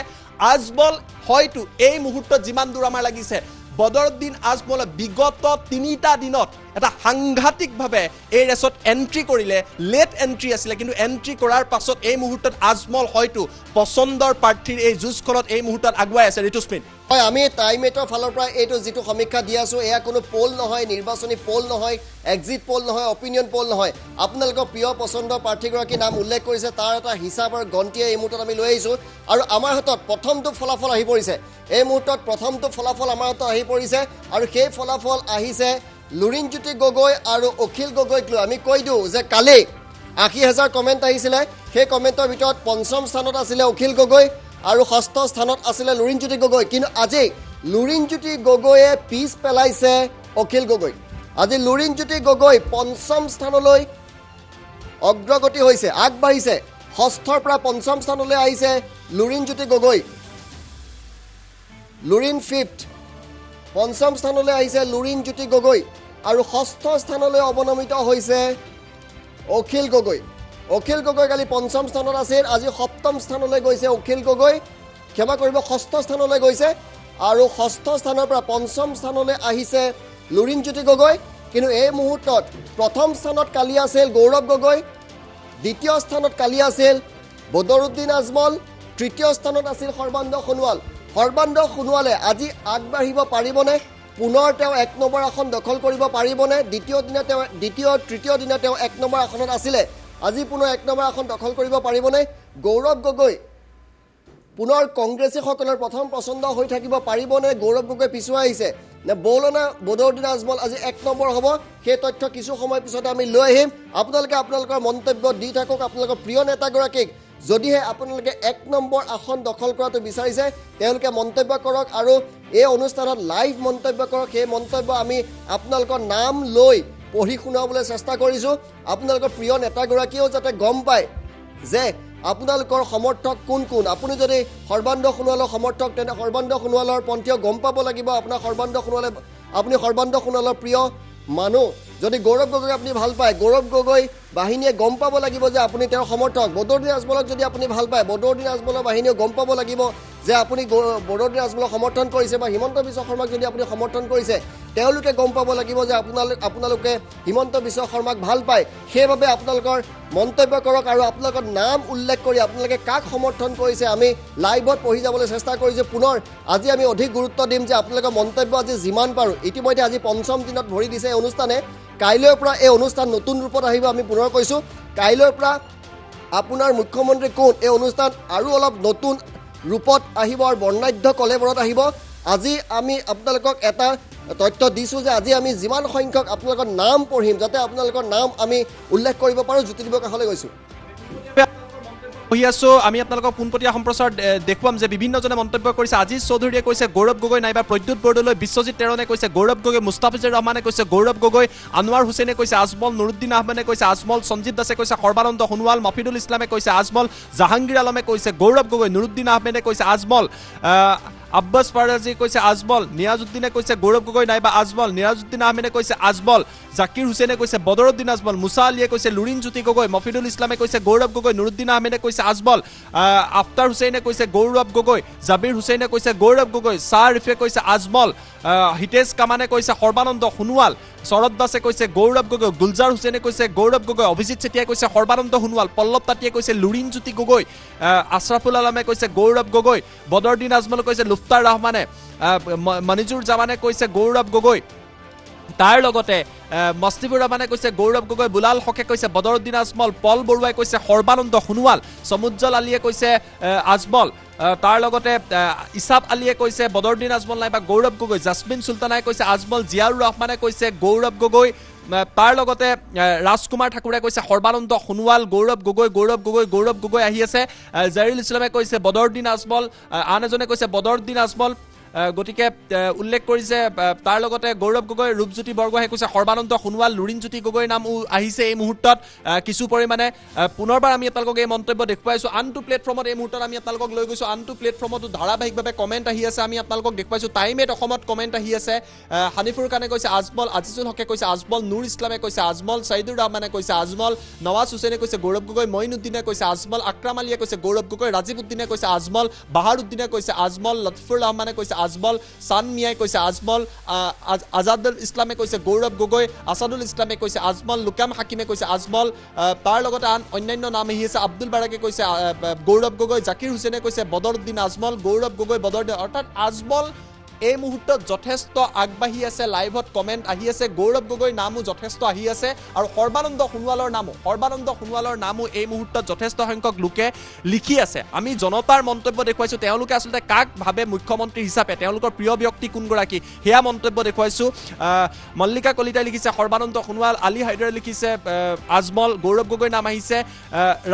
আজমল হয়তো এই মুহূৰ্তত যিমান দূৰ আমাৰ লাগিছে, বদৰুদ্দিন আজমলে বিগত 3টা দিনত এটা সাংঘাতিকভাৱে এই ৰেচত এণ্ট্ৰি কৰিলে। লেট এণ্ট্ৰি আছিলে, কিন্তু এণ্ট্ৰি কৰাৰ পাছত এই মুহূৰ্তত আজমল হয়তো পচন্দৰ প্ৰাৰ্থীৰ এই যুঁজখনত এই মুহূৰ্তত আগুৱাই আছে। ঋতুস্মিন, হয়, আমি টাইম এটৰ ফালৰ পৰা এইটো যিটো সমীক্ষা দি আছোঁ, এয়া কোনো পল নহয়, নিৰ্বাচনী পল নহয়, এক্সিট পল নহয়, অপিনিয়ন পল নহয়। আপোনালোকৰ প্ৰিয় পচন্দৰ প্ৰাৰ্থীগৰাকীৰ নাম উল্লেখ কৰিছে, তাৰ এটা হিচাপ আৰু গন্তিয়ে এই মুহূৰ্তত আমি লৈ আহিছোঁ। আৰু আমাৰ হাতত প্ৰথমটো ফলাফল আহি পৰিছে। এই মুহূৰ্তত প্ৰথমটো ফলাফল আমাৰ হাতত আহি পৰিছে, আৰু সেই ফলাফল আহিছে লুৰিণজ্যোতি গগৈ আৰু অখিল গগৈক লৈ। আমি কৈ দিওঁ যে কালি 80,000 কমেণ্ট আহিছিলে, সেই কমেণ্টৰ ভিতৰত 5ম স্থানত আছিলে অখিল গগৈ আৰু 6ষ্ঠ স্থানত আছিলে লুৰিণজ্যোতি গগৈ। কিন্তু আজি লুৰিণজ্যোতি গগৈয়ে পিছ পেলাইছে অখিল গগৈ। আজি লুৰিণজ্যোতি গগৈ 5ম স্থানলৈ অগ্ৰগতি হৈছে, আগবাঢ়িছে। 6ষ্ঠৰ পৰা 5ম স্থানলৈ আহিছে লুৰিণজ্যোতি গগৈ। লুৰিণ 5th, 5ম স্থানলৈ আহিছে লুৰিণজ্যোতি গগৈ, আৰু 6ষ্ঠ স্থানলৈ অৱনমিত হৈছে অখিল গগৈ। অখিল গগৈ কালি 5ম স্থানত আছিল, আজি 7ম স্থানলৈ গৈছে অখিল গগৈ, ক্ষমা কৰিব 6ষ্ঠ স্থানলৈ গৈছে, আৰু 6ষ্ঠ স্থানৰ পৰা 5ম স্থানলৈ আহিছে লুৰিণজ্যোতি গগৈ। কিন্তু এই মুহূৰ্তত প্ৰথম স্থানত কালি আছিল গৌৰৱ গগৈ, দ্বিতীয় স্থানত কালি আছিল বদৰুদ্দিন আজমল, তৃতীয় স্থানত আছিল সৰ্বানন্দ সোণোৱাল। সৰ্বানন্দ সোণোৱালে আজি আগবাঢ়িব পাৰিবনে? পুনৰ তেওঁ 1 নম্বৰ আসন দখল কৰিব পাৰিবনে? তৃতীয় দিনা তেওঁ 1 নম্বৰ আসনত আছিলে, আজি পুনৰ 1 নম্বৰ আসন দখল কৰিব পাৰিবনে? গৌৰৱ গগৈ পুনৰ কংগ্ৰেছীসকলৰ প্ৰথম পচন্দ হৈ থাকিব পাৰিবনে? গৌৰৱ গগৈ পিছুৱাই আহিছে নে মৌলানা বদৰুদ্দিন আজমল আজি 1 নম্বৰ হ'ব? সেই তথ্য কিছু সময় পিছতে আমি লৈ আহিম। আপোনালোকে আপোনালোকৰ মন্তব্য দি থাকক। আপোনালোকৰ প্ৰিয় নেতাগৰাকীক যদিহে আপোনালোকে 1 নম্বৰ আসন দখল কৰাটো বিচাৰিছে তেওঁলোকে মন্তব্য কৰক আৰু এই অনুষ্ঠানত লাইভ মন্তব্য কৰক সেই মন্তব্য আমি আপোনালোকৰ নাম লৈ পঢ়ি শুনাবলৈ চেষ্টা কৰিছোঁ আপোনালোকৰ প্ৰিয় নেতাগৰাকীয়েও যাতে গম পায় যে আপোনালোকৰ সমৰ্থক কোন কোন আপুনি যদি সৰ্বানন্দ সোণোৱালৰ সমৰ্থক তেনে সৰ্বানন্দ সোণোৱালৰ পন্থীয় গম পাব লাগিব আপোনাৰ আপুনি সৰ্বানন্দ সোণোৱালৰ প্ৰিয় মানুহ যদি গৌৰৱ গগৈ আপুনি ভাল পায় গৌৰৱ গগৈ বাহিনীয়ে গম পাব লাগিব যে আপুনি তেওঁৰ সমৰ্থক বদৰুদ্দিন আজমলক যদি আপুনি ভাল পায় বদৰুদ্দিন আজমলৰ বাহিনীয়ে গম পাব লাগিব যে আপুনি বদৰুদ্দিন আজমলক সমৰ্থন কৰিছে বা হিমন্ত বিশ্ব শৰ্মাক যদি আপুনি সমৰ্থন কৰিছে তেওঁলোকে গম পাব লাগিব যে আপোনালোকে হিমন্ত বিশ্ব শৰ্মাক ভাল পায় সেইবাবে আপোনালোকৰ মন্তব্য কৰক আৰু আপোনালোকৰ নাম উল্লেখ কৰি আপোনালোকে কাক সমৰ্থন কৰিছে আমি লাইভত পঢ়ি যাবলৈ চেষ্টা কৰিছোঁ পুনৰ আজি আমি অধিক গুৰুত্ব দিম যে আপোনালোকৰ মন্তব্য আজি যিমান পাৰোঁ ইতিমধ্যে আজি 5ম দিনত ভৰি দিছে এই অনুষ্ঠানে কাইলৈৰ পৰা এই অনুষ্ঠান নতুন ৰূপত আহিব আমি পুনৰ কৈছোঁ কাইলৈৰ পৰা আপোনাৰ মুখ্যমন্ত্ৰী কোন এই অনুষ্ঠান আৰু অলপ নতুন ৰূপত আহিব আৰু বৰ্ণাঢ্য কলেবৰত আহিব আজি আমি আপোনালোকক এটা তথ্য দিছোঁ যে আজি আমি যিমান সংখ্যক আপোনালোকৰ নাম পঢ়িম যাতে আপোনালোকৰ নাম আমি উল্লেখ কৰিব পাৰোঁ জ্যোতিদিবৰ কাষলৈ গৈছোঁ পঢ়ি আছোঁ আমি আপোনালোকক পোনপটীয়া সম্প্ৰচাৰ দেখুৱাম যে বিভিন্নজনে মন্তব্য কৰিছে আজিজ চৌধুৰীয়ে কৈছে গৌৰৱ গগৈ নাইবা প্ৰদ্যুৎ বৰদলৈ বিশ্বজিৎ তেৰণে কৈছে গৌৰৱ গগৈ মুস্তাফিজুৰ ৰহমানে কৈছে গৌৰৱ গগৈ আনোৱাৰ হুছেইনে কৈছে আজমল নুৰুদ্দিন আহমেদে কৈছে আজমল সঞ্জীৱ দাসে কৈছে সৰ্বানন্দ সোণোৱাল মফিদুল ইছলামে কৈছে আজমল জাহাংগীৰ আলমে কৈছে গৌৰৱ গগৈ নুৰুদ্দিন আহমেদে কৈছে আজমল আব্বাছ ফাৰাজী কৈছে আজমল নিয়াজুদ্দিনে কৈছে গৌৰৱ গগৈ নাইবা আজমল নিয়াজুদ্দিন আহমেদে কৈছে আজমল জাকিৰ হুছেইনে কৈছে বদৰুদ্দিন আজমল মুছা আলীয়ে কৈছে লুৰিণ জ্যোতি গগৈ মফিদুল ইছলামে কৈছে গৌৰৱ গগৈ নুৰুদ্দিন আহমেদে কৈছে আজমল আফতাৰ হুছেইনে কৈছে গৌৰৱ গগৈ জাবিৰ হুছেইনে কৈছে গৌৰৱ গগৈ ছাৰ ৰিফে কৈছে আজমল হিতেশ কামানে কৈছে সৰ্বানন্দ সোণোৱাল শৰৎ দাসে কৈছে গৌৰৱ গগৈ গুলজাৰ হুছেইনে কৈছে গৌৰৱ গগৈ অভিজিৎ চেতিয়াই কৈছে সৰ্বানন্দ সোণোৱাল পল্লৱ তাতীয়ে কৈছে লুৰিণ জ্যোতি গগৈ আশৰাফুল আলমে কৈছে গৌৰৱ গগৈ বদৰুদ্দিন আজমলে কৈছে লুফতাৰ ৰহমানে মনিজুৰ জামানে কৈছে গৌৰৱ গগৈ তাৰ লগতে মস্তিবুৰ ৰহমানে কৈছে গৌৰৱ গগৈ বুলাল হকে কৈছে বদৰুদ্দিন আজমল পল বৰুৱাই কৈছে সৰ্বানন্দ সোণোৱাল সমুজ্জল আলীয়ে কৈছে আজমল তাৰ লগতে ইছাব আলীয়ে কৈছে বদৰুদ্দিন আজমল নাইবা গৌৰৱ গগৈ জাছমিন চুলতানাই কৈছে আজমল জিয়াউৰ ৰহমানে কৈছে গৌৰৱ গগৈ তাৰ লগতে ৰাজকুমাৰ ঠাকুৰে কৈছে সৰ্বানন্দ সোণোৱাল গৌৰৱ গগৈ আহি আছে জাৰিল ইছলামে কৈছে বদৰুদ্দিন আজমল আন এজনে কৈছে বদৰুদ্দিন আজমল গতিকে উল্লেখ কৰিছে তাৰ লগতে গৌৰৱ গগৈ ৰূপজ্যোতি বৰগোহাঁয়ে কৈছে সৰ্বানন্দ সোণোৱাল লুৰিণ জ্যোতি গগৈৰ নাম আহিছে এই মুহূৰ্তত কিছু পৰিমাণে পুনৰবাৰ আমি আপোনালোকক এই মন্তব্য দেখুৱাইছোঁ আনটো প্লেটফৰ্মত এই মুহূৰ্তত আমি আপোনালোকক লৈ গৈছোঁ আনটো প্লেটফৰ্মতো ধাৰাবাহিকভাৱে কমেণ্ট আহি আছে আমি আপোনালোকক দেখুৱাইছোঁ টাইমেট অসমত কমেণ্ট আহি আছে হানিফুৰ খানে কৈছে আজমল আজিজুল হকে কৈছে আজমল নুৰ ইছলামে কৈছে আজমল চাইদুৰ ৰহমানে কৈছে আজমল নৱাজ হুছেইনে কৈছে গৌৰৱ গগৈ মঈনুদ্দিনে কৈছে আজমল আকৰাম আলীয়ে কৈছে গৌৰৱ গগৈ ৰাজীৱ উদ্দিনে কৈছে আজমল বাহাৰ উদ্দিনে কৈছে আজমল লতফুৰ ৰহমানে কৈছে আজমল চান মিয়াই কৈছে আজমল আজাদুল ইছলামে কৈছে গৌৰৱ গগৈ আছাদুল ইছলামে কৈছে আজমল লুকাম হাকিমে কৈছে আজমল তাৰ লগতে আন অন্যান্য নাম আহি আছে আব্দুল বাৰাকে কৈছে গৌৰৱ গগৈ জাকিৰ হুছেইনে কৈছে বদৰুদ্দিন আজমল গৌৰৱ গগৈ বদৰুদ্দিন অৰ্থাৎ আজমল এই মুহূৰ্তত যথেষ্ট আগবাঢ়ি আছে লাইভত কমেণ্ট আহি আছে গৌৰৱ গগৈৰ নামো যথেষ্ট আহি আছে আৰু সৰ্বানন্দ সোণোৱালৰ নামো এই মুহূৰ্তত যথেষ্ট সংখ্যক লোকে লিখি আছে আমি জনতাৰ মন্তব্য দেখুৱাইছোঁ তেওঁলোকে আচলতে কাক ভাবে মুখ্যমন্ত্ৰী হিচাপে তেওঁলোকৰ প্ৰিয় ব্যক্তি কোনগৰাকী সেয়া মন্তব্য দেখুৱাইছোঁ মল্লিকা কলিতাই লিখিছে সৰ্বানন্দ সোণোৱাল আলী হাইদাৰে লিখিছে আজমল গৌৰৱ গগৈৰ নাম আহিছে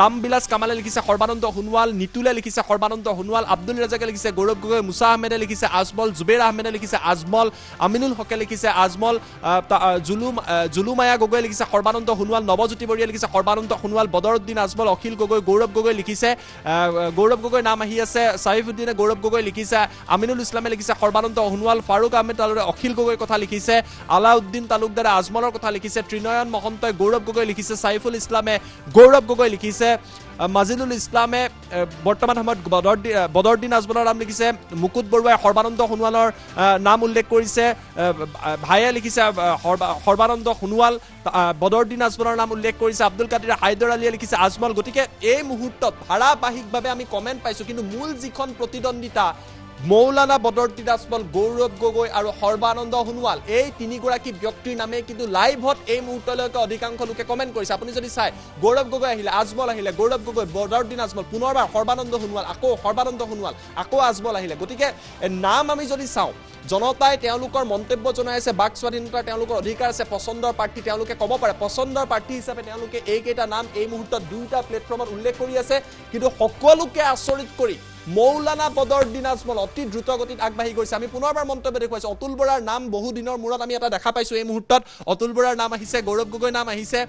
ৰামবিলাস কামালে লিখিছে সৰ্বানন্দ সোণোৱাল নিতুলে লিখিছে সৰ্বানন্দ সোণোৱাল আব্দুল ৰাজাকে লিখিছে গৌৰৱ গগৈ মুছা আহমেদে লিখিছে আজমল আহমেদে লিখিছে আজমল আমিনুল হকে লিখিছে আজমল জুলুমায়া গগৈ লিখিছে সৰ্বানন্দ সোণোৱাল নৱজ্যোতি বৰীয়া লিখিছে সৰ্বানন্দ সোণোৱাল বদৰুদ্দিন আজমল অখিল গগৈ গৌৰৱ গগৈ লিখিছে গৌৰৱ গগৈ নাম আহি আছে চাইফুদ্দিনে গৌৰৱ গগৈ লিখিছে আমিনুল ইছলামে লিখিছে সৰ্বানন্দ সোণোৱাল ফাৰুক আহমেদ তালুকদাৰে অখিল গগৈৰ কথা লিখিছে আলাউদ্দিন তালুকদাৰে আজমলৰ কথা লিখিছে ত্ৰিনয়ন মহন্তই গৌৰৱ গগৈ লিখিছে চাইফুল ইছলামে গৌৰৱ গগৈ লিখিছে মাজিলুল ইছলামে বৰ্তমান সময়ত বদৰুদ্দিন আজমলৰ নাম লিখিছে মুকুট বৰুৱাই সৰ্বানন্দ সোণোৱালৰ নাম উল্লেখ কৰিছে ভাইয়ে লিখিছে সৰ্বানন্দ সোণোৱাল বদৰুদ্দিন আজমলৰ নাম উল্লেখ কৰিছে আব্দুল কাদিৰ হাইদৰ আলীয়ে লিখিছে আজমল গতিকে এই মুহূৰ্তত ধাৰাবাহিকভাৱে আমি কমেণ্ট পাইছোঁ কিন্তু মূল যিখন প্ৰতিদ্বন্দ্বিতা মৌলানা বদৰুদ্দিন আজমল, গৌৰৱ গগৈ আৰু সৰ্বানন্দ সোণোৱাল, এই তিনিগৰাকী ব্যক্তিৰ নামে কিন্তু লাইভত এই মুহূৰ্তলৈকে অধিকাংশ লোকে কমেণ্ট কৰিছে। আপুনি যদি চাই, গৌৰৱ গগৈ আহিলে, আজমল আহিলে, গৌৰৱ গগৈ, বদৰুদ্দিন আজমল, পুনৰবাৰ সৰ্বানন্দ সোণোৱাল, আকৌ সৰ্বানন্দ সোণোৱাল, আকৌ আজমল আহিলে। গতিকে নাম আমি যদি চাওঁ, জনতাই তেওঁলোকৰ মন্তব্য জনাই আছে, বাক স্বাধীনতাৰ তেওঁলোকৰ অধিকাৰ আছে, পচন্দৰ প্ৰাৰ্থী তেওঁলোকে ক'ব পাৰে। পচন্দৰ প্ৰাৰ্থী হিচাপে তেওঁলোকে এইকেইটা নাম এই মুহূৰ্তত দুয়োটা প্লেটফৰ্মত উল্লেখ কৰি আছে। কিন্তু সকলোকে আচৰিত কৰি মৌলানা বদৰুদ্দিন আজমল অতি দ্ৰুত গতিত আগবাঢ়ি গৈছে। আমি পুনৰবাৰ মন্তব্য দেখুৱাইছোঁ, অতুল বৰাৰ নাম বহু দিনৰ মূৰত আমি এটা দেখা পাইছোঁ। এই মুহূৰ্তত অতুল বৰাৰ নাম আহিছে, গৌৰৱ গগৈৰ নাম আহিছে,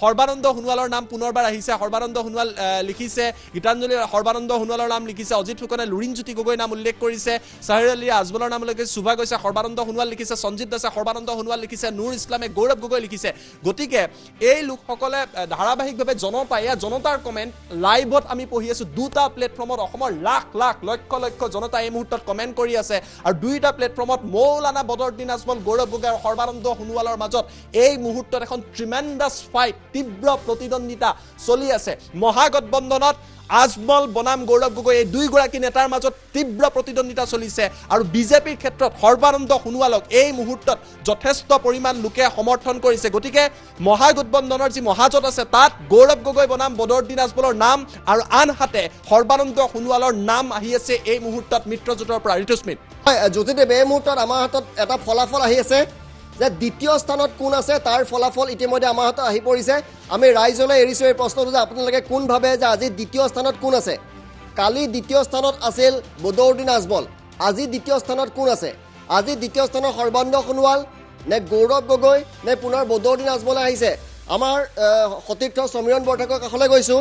সৰ্বানন্দ সোণোৱালৰ নাম পুনৰবাৰ আহিছে। সৰ্বানন্দ সোণোৱাল লিখিছে, গীতাঞ্জলি সৰ্বানন্দ সোণোৱালৰ নাম লিখিছে, অজিত ফুকনে লুৰিণজ্যোতি গগৈৰ নাম উল্লেখ কৰিছে, চাহিৰ আলী আজমলৰ নাম লিখিছে, শুভা গৈছে সৰ্বানন্দ সোণোৱাল লিখিছে, সঞ্জিত দাসে সৰ্বানন্দ সোণোৱাল লিখিছে, নুৰ ইছলামে গৌৰৱ গগৈ লিখিছে। গতিকে এই লোকসকলে ধাৰাবাহিকভাৱে জনতাই, এয়া জনতাৰ কমেণ্ট লাইভত আমি পঢ়ি আছোঁ। দুটা প্লেটফৰ্মত অসমৰ লাখ লাখ লক্ষ লক্ষ জনতা এই মুহূৰ্তত কমেণ্ট কৰি আছে। আৰু দুয়োটা প্লেটফৰ্মত মৌলানা বদৰুদ্দিন আজমল, গৌৰৱ গগৈ আৰু সৰ্বানন্দ সোণোৱালৰ মাজত এই মুহূৰ্তত এখন ট্ৰিমেণ্ডাছ ফাইট, তীব্ৰ প্ৰতিদ্বন্দ্বিতা চলি আছে। মহাগঠবন্ধনত আজমল বনাম গৌৰৱ গগৈ, এই দুয়োগৰাকী নেতাৰ মাজত তীব্ৰ প্ৰতিদ্বন্দ্বিতা চলিছে। আৰু বিজেপিৰ ক্ষেত্ৰত সৰ্বানন্দ সোণোৱালক এই মুহূৰ্তত যথেষ্ট পৰিমাণ লোকে সমৰ্থন কৰিছে। গতিকে মহাগঠবন্ধনৰ যি মহাজোঁট আছে, তাত গৌৰৱ গগৈ বনাম বদৰুদ্দিন আজমলৰ নাম আৰু আনহাতে সৰ্বানন্দ সোণোৱালৰ নাম আহি আছে এই মুহূৰ্তত মিত্ৰজোঁটৰ পৰা। ঋতুস্মিত, জ্যোতিদেৱ, এই মুহূৰ্তত আমাৰ হাতত এটা ফলাফল আহি আছে যে দ্বিতীয় স্থানত কোন আছে তাৰ ফলাফল ইতিমধ্যে আমাৰ হাতত আহি পৰিছে। আমি ৰাইজলৈ এৰিছোঁ এই প্ৰশ্নটো যে আপোনালোকে কোন ভাবে যে আজি দ্বিতীয় স্থানত কোন আছে। কালি দ্বিতীয় স্থানত আছিল বদৰুদ্দিন আজমল, আজি দ্বিতীয় স্থানত কোন আছে? আজি দ্বিতীয় স্থানত সৰ্বানন্দ সোণোৱাল নে গৌৰৱ গগৈ নে পুনৰ বদৰুদ্দিন আজমলে আহিছে? আমাৰ সতীৰ্থ সমীৰণ বৰঠাকুৰৰ কাষলৈ গৈছোঁ।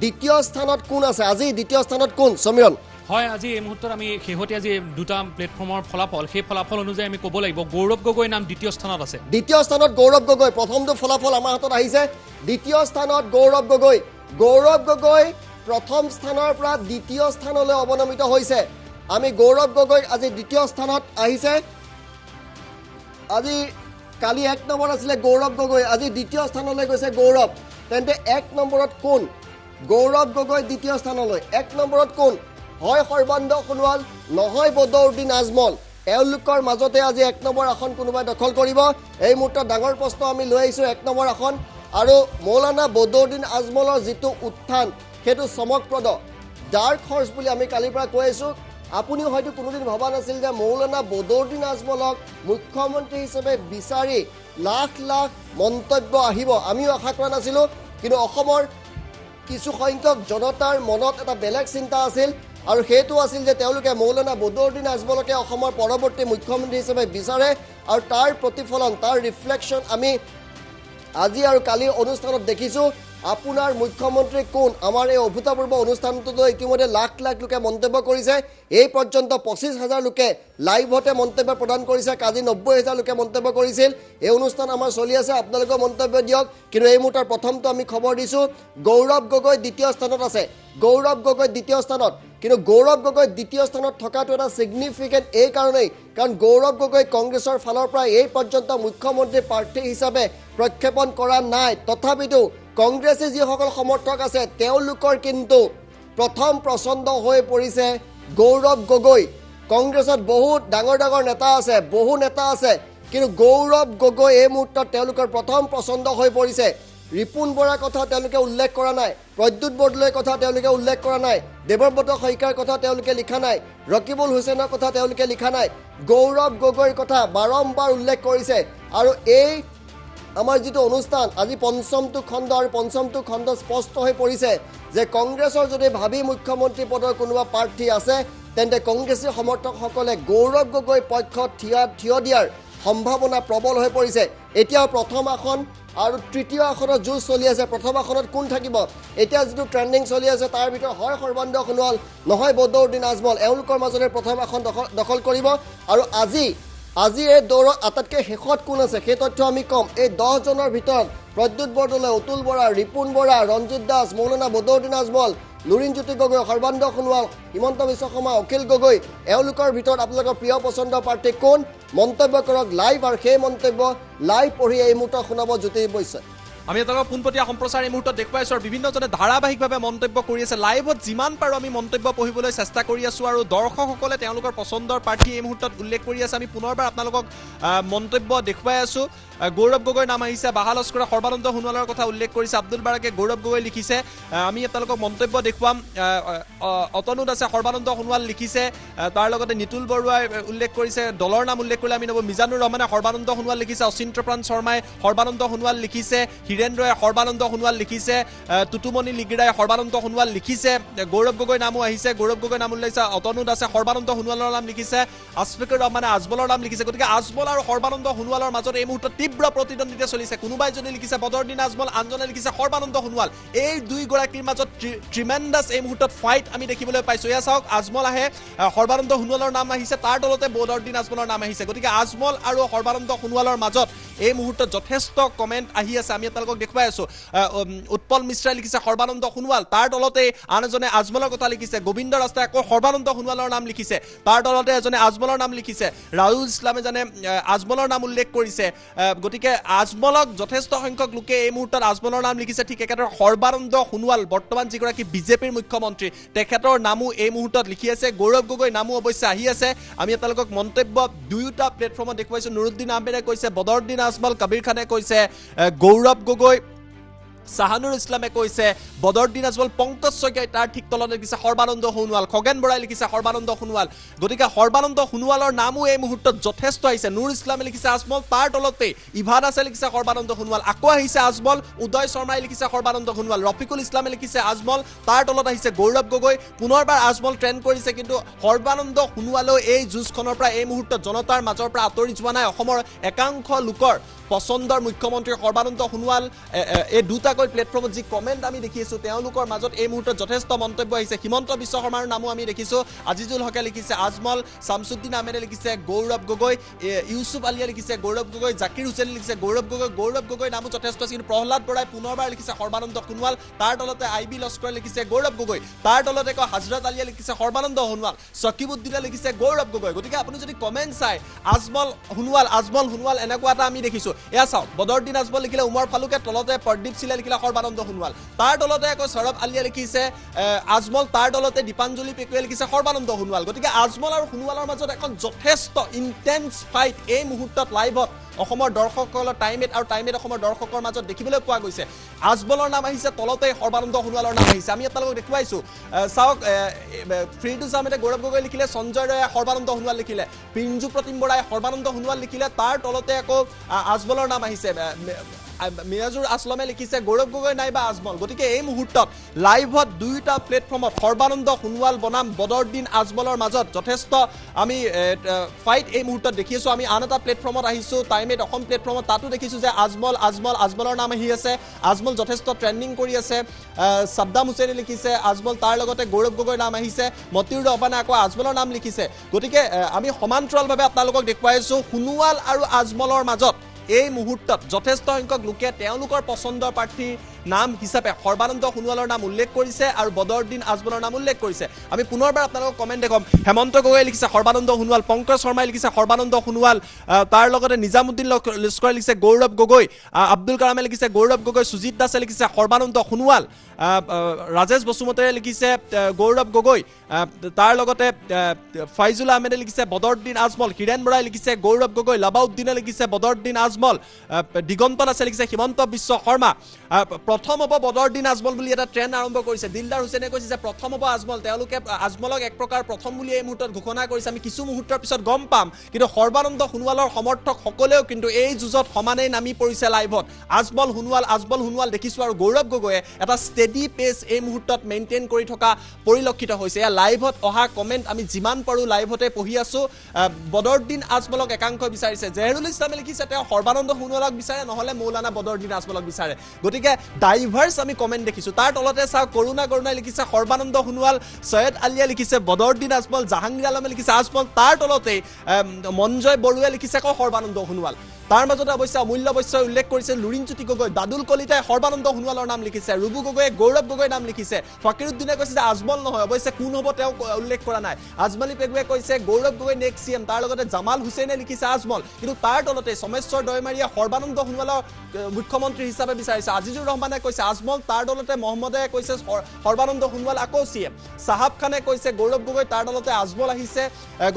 দ্বিতীয় স্থানত কোন আছে? আজি দ্বিতীয় স্থানত কোন? সমীৰণ, হয়, আজি এই মুহূৰ্তত আমি শেহতীয়া যি দুটা প্লেটফৰ্মৰ ফলাফল, সেই ফলাফল অনুযায়ী আমি ক'ব লাগিব গৌৰৱ গগৈ নাম দ্বিতীয় স্থানত আছে। দ্বিতীয় স্থানত গৌৰৱ গগৈ, প্ৰথমটো ফলাফল আমাৰ হাতত আহিছে। দ্বিতীয় স্থানত গৌৰৱ গগৈ। গৌৰৱ গগৈ প্ৰথম স্থানৰ পৰা দ্বিতীয় স্থানলৈ অৱনমিত হৈছে। আমি গৌৰৱ গগৈ আজি দ্বিতীয় স্থানত আহিছে। আজি কালি 1 নম্বৰ আছিলে গৌৰৱ গগৈ, আজি দ্বিতীয় স্থানলৈ গৈছে গৌৰৱ। তেন্তে 1 নম্বৰত কোন? গৌৰৱ গগৈ দ্বিতীয় স্থানলৈ। 1 নম্বৰত কোন? হয় সৰ্বানন্দ সোণোৱাল, নহয় বদৰুদ্দিন আজমল। এওঁলোকৰ মাজতে আজি 1 নম্বৰ আসন কোনোবাই দখল কৰিব। এই মুহূৰ্তত ডাঙৰ প্ৰশ্ন আমি লৈ আহিছোঁ 1 নম্বৰ আসন। আৰু মৌলানা বদৰুদ্দিন আজমলৰ যিটো উত্থান, সেইটো চমকপ্ৰদ। ডাৰ্ক হৰ্চ বুলি আমি কালিৰ পৰা কৈ আছোঁ। আপুনিও হয়তো কোনোদিন ভবা নাছিল যে মৌলানা বদৰুদ্দিন আজমলক মুখ্যমন্ত্ৰী হিচাপে বিচাৰি লাখ লাখ মন্তব্য আহিব। আমিও আশা কৰা নাছিলোঁ। কিন্তু অসমৰ কিছু সংখ্যক জনতাৰ মনত এটা বেলেগ চিন্তা আছিল, আৰু সেইটো আছিল যে তেওঁলোকে মৌলানা বদৰুদ্দিন আজমলকে অসমৰ পৰৱৰ্তী মুখ্যমন্ত্ৰী হিচাপে বিচাৰে। আৰু তাৰ প্ৰতিফলন, তাৰ ৰিফ্লেকশ্যন আমি আজি আৰু কালিৰ অনুষ্ঠানত দেখিছোঁ। আপোনাৰ মুখ্যমন্ত্ৰী কোন? আমাৰ এই অভূতপূৰ্ব অনুষ্ঠানটোতো ইতিমধ্যে লাখ লাখ লোকে মন্তব্য কৰিছে। এই পৰ্যন্ত 25,000 লোকে লাইভতে মন্তব্য প্ৰদান কৰিছে। কালি 90,000 লোকে মন্তব্য কৰিছিল। এই অনুষ্ঠান আমাৰ চলি আছে, আপোনালোকেও মন্তব্য দিয়ক। কিন্তু এই মুহূৰ্তৰ প্ৰথমটো আমি খবৰ দিছোঁ, গৌৰৱ গগৈ দ্বিতীয় স্থানত আছে। গৌৰৱ গগৈ দ্বিতীয় স্থানত। কিন্তু গৌৰৱ গগৈ দ্বিতীয় স্থানত থকাটো এটা ছিগনিফিকেণ্ট এই কাৰণেই, কাৰণ গৌৰৱ গগৈ কংগ্ৰেছৰ ফালৰ পৰা এই পৰ্যন্ত মুখ্যমন্ত্ৰী প্ৰাৰ্থী হিচাপে প্ৰক্ষেপণ কৰা নাই। তথাপিতো কংগ্ৰেছে যিসকল সমৰ্থক আছে, তেওঁলোকৰ কিন্তু প্ৰথম পচন্দ হৈ পৰিছে গৌৰৱ গগৈ। কংগ্ৰেছত বহুত ডাঙৰ ডাঙৰ নেতা আছে, বহু নেতা আছে, কিন্তু গৌৰৱ গগৈ এই মুহূৰ্তত তেওঁলোকৰ প্ৰথম পচন্দ হৈ পৰিছে। ৰিপুণ বৰাৰ কথা তেওঁলোকে উল্লেখ কৰা নাই, প্ৰদ্যুৎ বৰদলৈৰ কথা তেওঁলোকে উল্লেখ কৰা নাই, দেৱব্ৰত শইকীয়াৰ কথা তেওঁলোকে লিখা নাই, ৰকিবুল হুছেইনৰ কথা তেওঁলোকে লিখা নাই। গৌৰৱ গগৈৰ কথা বাৰম্বাৰ উল্লেখ কৰিছে। আৰু এই আমাৰ যিটো অনুষ্ঠান আজি পঞ্চমটো খণ্ড, আৰু পঞ্চমটো খণ্ড স্পষ্ট হৈ পৰিছে যে কংগ্ৰেছৰ যদি ভাবি মুখ্যমন্ত্ৰী পদৰ কোনোবা প্ৰাৰ্থী আছে, তেন্তে কংগ্ৰেছী সমৰ্থকসকলে গৌৰৱ গগৈ পক্ষত থিয় দিয়াৰ সম্ভাৱনা প্ৰবল হৈ পৰিছে। এতিয়াও প্ৰথম আসন আৰু তৃতীয় আসনত যুঁজ চলি আছে। প্ৰথম আসনত কোন থাকিব? এতিয়া যিটো ট্ৰেণ্ডিং চলি আছে তাৰ ভিতৰত হয় সৰ্বানন্দ সোণোৱাল, নহয় বদৰুদ্দিন আজমল। এওঁলোকৰ মাজতে প্ৰথম আসন দখল কৰিব। আৰু আজি এই দৌৰত আটাইতকৈ শেষত কোন আছে সেই তথ্য আমি ক'ম। এই 10 জনৰ ভিতৰত প্ৰদ্যুৎ বৰদলৈ, অতুল বৰা, ৰিপুণ বৰা, ৰঞ্জিত দাস, মৌলানা বদৰুদ্দিন আজমল, লুৰিণজ্যোতি গগৈ, সৰ্বানন্দ সোণোৱাল, হিমন্ত বিশ্ব শৰ্মা, অখিল গগৈ, এওঁলোকৰ ভিতৰত আপোনালোকৰ প্ৰিয় পচন্দৰ প্ৰাৰ্থী কোন? মন্তব্য কৰক লাইভ, আৰু সেই মন্তব্য লাইভ পঢ়ি এই মুহূৰ্তত শুনাব জ্যোতি বৈশ্যই। আমি আপোনালোকক পোনপটীয়া সম্প্ৰচাৰ এই মুহূৰ্তত দেখুৱাই আছোঁ আৰু বিভিন্নজনে ধাৰাবাহিকভাৱে মন্তব্য কৰি আছে লাইভত যিমান পাৰোঁ আমি মন্তব্য পঢ়িবলৈ চেষ্টা কৰি আছোঁ আৰু দৰ্শকসকলে তেওঁলোকৰ পচন্দৰ প্ৰাৰ্থী এই মুহূৰ্তত উল্লেখ কৰি আছে আমি পুনৰবাৰ আপোনালোকক মন্তব্য দেখুৱাই আছোঁ গৌৰৱ গগৈৰ নাম আহিছে বাহা লস্কৰে সৰ্বানন্দ সোণোৱালৰ কথা উল্লেখ কৰিছে আব্দুল বাৰাকে গৌৰৱ গগৈ লিখিছে আমি আপোনালোকক মন্তব্য দেখুৱাম অতনু দাসে সৰ্বানন্দ সোণোৱাল লিখিছে তাৰ লগতে নিতুল বৰুৱাই উল্লেখ কৰিছে দলৰ নাম উল্লেখ কৰিলে আমি নব মিজানুৰ ৰহমানে সৰ্বানন্দ সোণোৱাল লিখিছে অচিন্ত্ৰপ্ৰাণ শৰ্মাই সৰ্বানন্দ সোণোৱাল লিখিছে হীৰেন্দ্ৰই সৰ্বানন্দ সোণোৱাল লিখিছে টুটুমণি লিগিৰাই সৰ্বানন্দ সোণোৱাল লিখিছে গৌৰৱ গগৈ নামো আহিছে গৌৰৱ গগৈ নাম উল্লেখ অতনু দাসে সৰ্বানন্দ সোণোৱালৰ নাম লিখিছে আছফিকুৰ ৰহমানে আজমলৰ নাম লিখিছে গতিকে আজমল আৰু সৰ্বানন্দ সোণোৱালৰ মাজত এই মুহূৰ্তত তীব্ৰ প্ৰতিদ্বন্দ্বিতা চলিছে কোনোবাই যদি লিখিছে বদৰুদ্দিন আজমল আনজনে লিখিছে সৰ্বানন্দ সোণোৱাল এই দুইগৰাকীৰ মাজত ট্ৰিমেণ্ডাছ এই মুহূৰ্তত ফাইট আমি দেখিবলৈ পাইছোঁ এয়া চাওক আজমল আহে সৰ্বানন্দ সোণোৱালৰ নাম আহিছে তাৰ তলতে বদৰুদ্দিন আজমলৰ নাম আহিছে গতিকে আজমল আৰু সৰ্বানন্দ সোণোৱালৰ মাজত এই মুহূৰ্তত যথেষ্ট কমেণ্ট আহি আছে আমি আপোনালোকক দেখুৱাই আছোঁ উৎপল মিশ্ৰাই লিখিছে সৰ্বানন্দ সোণোৱাল তাৰ তলতে আন এজনে আজমলৰ কথা লিখিছে গোবিন্দ ৰাস্তাই আকৌ সৰ্বানন্দ সোণোৱালৰ নাম লিখিছে তাৰ তলতে এজনে আজমলৰ নাম লিখিছে ৰাহুল ইছলামে জানে আজমলৰ নাম উল্লেখ কৰিছে গতিকে আজমলক যথেষ্ট সংখ্যক লোকে এই মুহূৰ্তত আজমলৰ নাম লিখিছে ঠিক একেদৰে সৰ্বানন্দ সোণোৱাল বৰ্তমান যিগৰাকী বিজেপিৰ মুখ্যমন্ত্ৰী তেখেতৰ নামো এই মুহূৰ্তত লিখি আছে গৌৰৱ গগৈ নামো অৱশ্যে আহি আছে আমি আপোনালোকক মন্তব্য দুয়োটা প্লেটফৰ্মত দেখুৱাইছোঁ নুৰুদ্দিন আহমেদে কৈছে বদৰুদ্দিন আজমল কবিৰ খানে কৈছে গৌৰৱ গগৈ সাহানুৰ ইছলামে কৈছে বদৰুদ্দিন আজমল পংকজ শইকীয়াই তাৰ ঠিক তলতে লিখিছে সৰ্বানন্দ সোণোৱাল খগেন বৰাই লিখিছে সৰ্বানন্দ সোণোৱাল গতিকে সৰ্বানন্দ সোণোৱালৰ নামো এই মুহূৰ্তত যথেষ্ট আহিছে নুৰ ইছলামে লিখিছে আজমল তাৰ তলতে ইভা দাসে লিখিছে সৰ্বানন্দ সোণোৱাল আকৌ আহিছে আজমল উদয় শৰ্মাই লিখিছে সৰ্বানন্দ সোণোৱাল ৰফিকুল ইছলামে লিখিছে আজমল তাৰ তলত আহিছে গৌৰৱ গগৈ পুনৰবাৰ আজমল ট্ৰেণ্ড কৰিছে কিন্তু সৰ্বানন্দ সোণোৱালেও এই যুঁজখনৰ পৰা এই মুহূৰ্তত জনতাৰ মাজৰ পৰা আঁতৰি যোৱা নাই অসমৰ একাংশ লোকৰ পচন্দৰ মুখ্যমন্ত্ৰী সৰ্বানন্দ সোণোৱাল এই দুটাকৈ প্লেটফৰ্মত যি কমেণ্ট আমি দেখিছোঁ তেওঁলোকৰ মাজত এই মুহূৰ্তত যথেষ্ট মন্তব্য আহিছে হিমন্ত বিশ্ব শৰ্মাৰ নামো আমি দেখিছোঁ আজিজুল হকে লিখিছে আজমল শামছুদ্দিন আহমেদে লিখিছে গৌৰৱ গগৈ ইউছুফ আলিয়ে লিখিছে গৌৰৱ গগৈ জাকিৰ হুছেইনে লিখিছে গৌৰৱ গগৈ নামো যথেষ্ট আছে কিন্তু প্ৰহ্লাদ বৰাই পুনৰবাৰ লিখিছে সৰ্বানন্দ সোণোৱাল তাৰ তলতে আই বি লস্কৰে লিখিছে গৌৰৱ গগৈ তাৰ তলতে আকৌ হজৰত আলিয়ে লিখিছে সৰ্বানন্দ সোণোৱাল চকিবুদ্দিনে লিখিছে গৌৰৱ গগৈ গতিকে আপুনি যদি কমেণ্ট চাই আজমল সোণোৱাল এনেকুৱা এটা আমি দেখিছোঁ এয়া চাওক বদৰুদ্দিন আজমল লিখিলে উমৰ ফালুকে তলতে প্ৰদীপ চিলে লিখিলে সৰ্বানন্দ সোণোৱাল তাৰ তলতে আকৌ সৌৰভ আলিয়ে লিখিছে আজমল তাৰ তলতে দীপাঞ্জলি পেকুৱে লিখিছে সৰ্বানন্দ সোণোৱাল গতিকে আজমল আৰু সোণোৱালৰ মাজত এখন যথেষ্ট ইণ্টেন্স ফাইট এই মুহূৰ্তত লাইভত অসমৰ দৰ্শকসকলৰ টাইমেট আৰু টাইমেট অসমৰ দৰ্শকৰ মাজত দেখিবলৈ পোৱা গৈছে আজমলৰ নাম আহিছে তলতে সৰ্বানন্দ সোণোৱালৰ নাম আহিছে আমি আপোনালোকক দেখুৱাইছোঁ চাওক ফিৰদৌছ আহমেদে গৌৰৱ গগৈ লিখিলে সঞ্জয় ৰয়ে সৰ্বানন্দ সোণোৱাল লিখিলে পিঞ্জু প্ৰতিম বৰাই সৰ্বানন্দ সোণোৱাল লিখিলে তাৰ তলতে আকৌ আজমলৰ নাম আহিছে মিৰাজুৰ আসলমে লিখিছে গৌৰৱ গগৈ নাইবা আজমল গতিকে এই মুহূৰ্তত লাইভত দুয়োটা প্লেটফৰ্মত সৰ্বানন্দ সোণোৱাল বনাম বদৰুদ্দিন আজমলৰ মাজত যথেষ্ট আমি ফাইট এই মুহূৰ্তত দেখিছোঁ আমি আন এটা প্লেটফৰ্মত আহিছোঁ টাইমেট অসম প্লেটফৰ্মত তাতো দেখিছোঁ যে আজমলৰ নাম আহি আছে আজমল যথেষ্ট ট্ৰেণ্ডিং কৰি আছে সাদ্দাম হুছেইনে লিখিছে আজমল তাৰ লগতে গৌৰৱ গগৈৰ নাম আহিছে মতিউৰ ৰহমানে আকৌ আজমলৰ নাম লিখিছে গতিকে আমি সমান্তৰালভাৱে আপোনালোকক দেখুৱাইছোঁ সোণোৱাল আৰু আজমলৰ মাজত এই মুহূৰ্তত যথেষ্ট সংখ্যক লোকে তেওঁলোকৰ পচন্দৰ প্ৰাৰ্থীৰ নাম হিচাপে সৰ্বানন্দ সোণোৱালৰ নাম উল্লেখ কৰিছে আৰু বদৰুদ্দিন আজমলৰ নাম উল্লেখ কৰিছে আমি পুনৰবাৰ আপোনালোকক কমেণ্ট দেখুৱাম হেমন্ত গগৈ লিখিছে সৰ্বানন্দ সোণোৱাল পংকজ শৰ্মাই লিখিছে সৰ্বানন্দ সোণোৱাল তাৰ লগতে নিজামুদ্দিন লস্কৰে লিখিছে গৌৰৱ গগৈ আব্দুল কালামে লিখিছে গৌৰৱ গগৈ সুজিত দাসে লিখিছে সৰ্বানন্দ সোণোৱাল ৰাজেশ বসুমতাৰীয়ে লিখিছে গৌৰৱ গগৈ তাৰ লগতে ফাইজুল আহমেদে লিখিছে বদৰুদ্দিন আজমল হীৰেন বৰাই লিখিছে গৌৰৱ গগৈ লাবাউদ্দিনে লিখিছে বদৰুদ্দিন আজমল দিগন্ত দাসে লিখিছে হিমন্ত বিশ্ব শৰ্মা প্ৰথম হ'ব বদৰুদ্দিন আজমল বুলি এটা ট্ৰেণ্ড আৰম্ভ কৰিছে দিলদাৰ হুছেইনে কৈছে যে প্ৰথম হ'ব আজমল তেওঁলোকে আজমলক এক প্ৰকাৰ প্ৰথম বুলি এই মুহূৰ্তত ঘোষণা কৰিছে আমি কিছু মুহূৰ্তৰ পিছত গম পাম কিন্তু সৰ্বানন্দ সোণোৱালৰ সমৰ্থক সকলেও কিন্তু এই যুঁজত সমানেই নামি পৰিছে লাইভত আজমল সোণোৱাল দেখিছোঁ আৰু গৌৰৱ গগৈয়ে এটা ষ্টেডি পেচ এই মুহূৰ্তত মেইনটেইন কৰি থকা পৰিলক্ষিত হৈছে এয়া লাইভত অহা কমেণ্ট আমি যিমান পাৰোঁ লাইভতে পঢ়ি আছোঁ বদৰুদ্দিন আজমলক একাংশ বিচাৰিছে জেহৰুল ইছলামে লিখিছে তেওঁ সৰ্বানন্দ সোণোৱালক বিচাৰে নহ'লে মৌলানা বদৰুদ্দিন আজমলক বিচাৰে গতিকে ডাইভাৰ্ছ আমি কমেণ্ট দেখিছোঁ তাৰ তলতে চাওক কৰুণাই লিখিছে সৰ্বানন্দ সোণোৱাল সৈয়দ আলিয়ে লিখিছে বদৰুদ্দিন আজমল জাহাংগীৰ আলমে লিখিছে আজমল তাৰ তলতেই মঞ্জয় বড়ুৱে লিখিছে আকৌ সৰ্বানন্দ সোণোৱাল তাৰ মাজতে অৱশ্যে অমূল্য বৈশ্যই উল্লেখ কৰিছে লুৰিণজ্যোতি গগৈ দাদুল কলিতাই সৰ্বানন্দ সোণোৱালৰ নাম লিখিছে ৰুবু গগৈয়ে গৌৰৱ গগৈৰ নাম লিখিছে ফকিৰুদ্দিনে কৈছে যে আজমল নহয় অৱশ্যে কোন হ'ব তেওঁ উল্লেখ কৰা নাই আজমালী পেগুৱে কৈছে গৌৰৱ গগৈ নেক্সট চিএম তাৰ লগতে জামাল হুছেইনে লিখিছে আজমল কিন্তু তাৰ তলতে সমেশ্বৰ দৈমাৰীয়ে সৰ্বানন্দ সোণোৱালক মুখ্যমন্ত্ৰী হিচাপে বিচাৰিছে আজিজুৰ ৰহমানে কৈছে আজমল তাৰ তলতে মহম্মদে কৈছে সৰ্বানন্দ সোণোৱাল আকৌ চিএম সাহাব খানে কৈছে গৌৰৱ গগৈ তাৰ তলতে আজমল আহিছে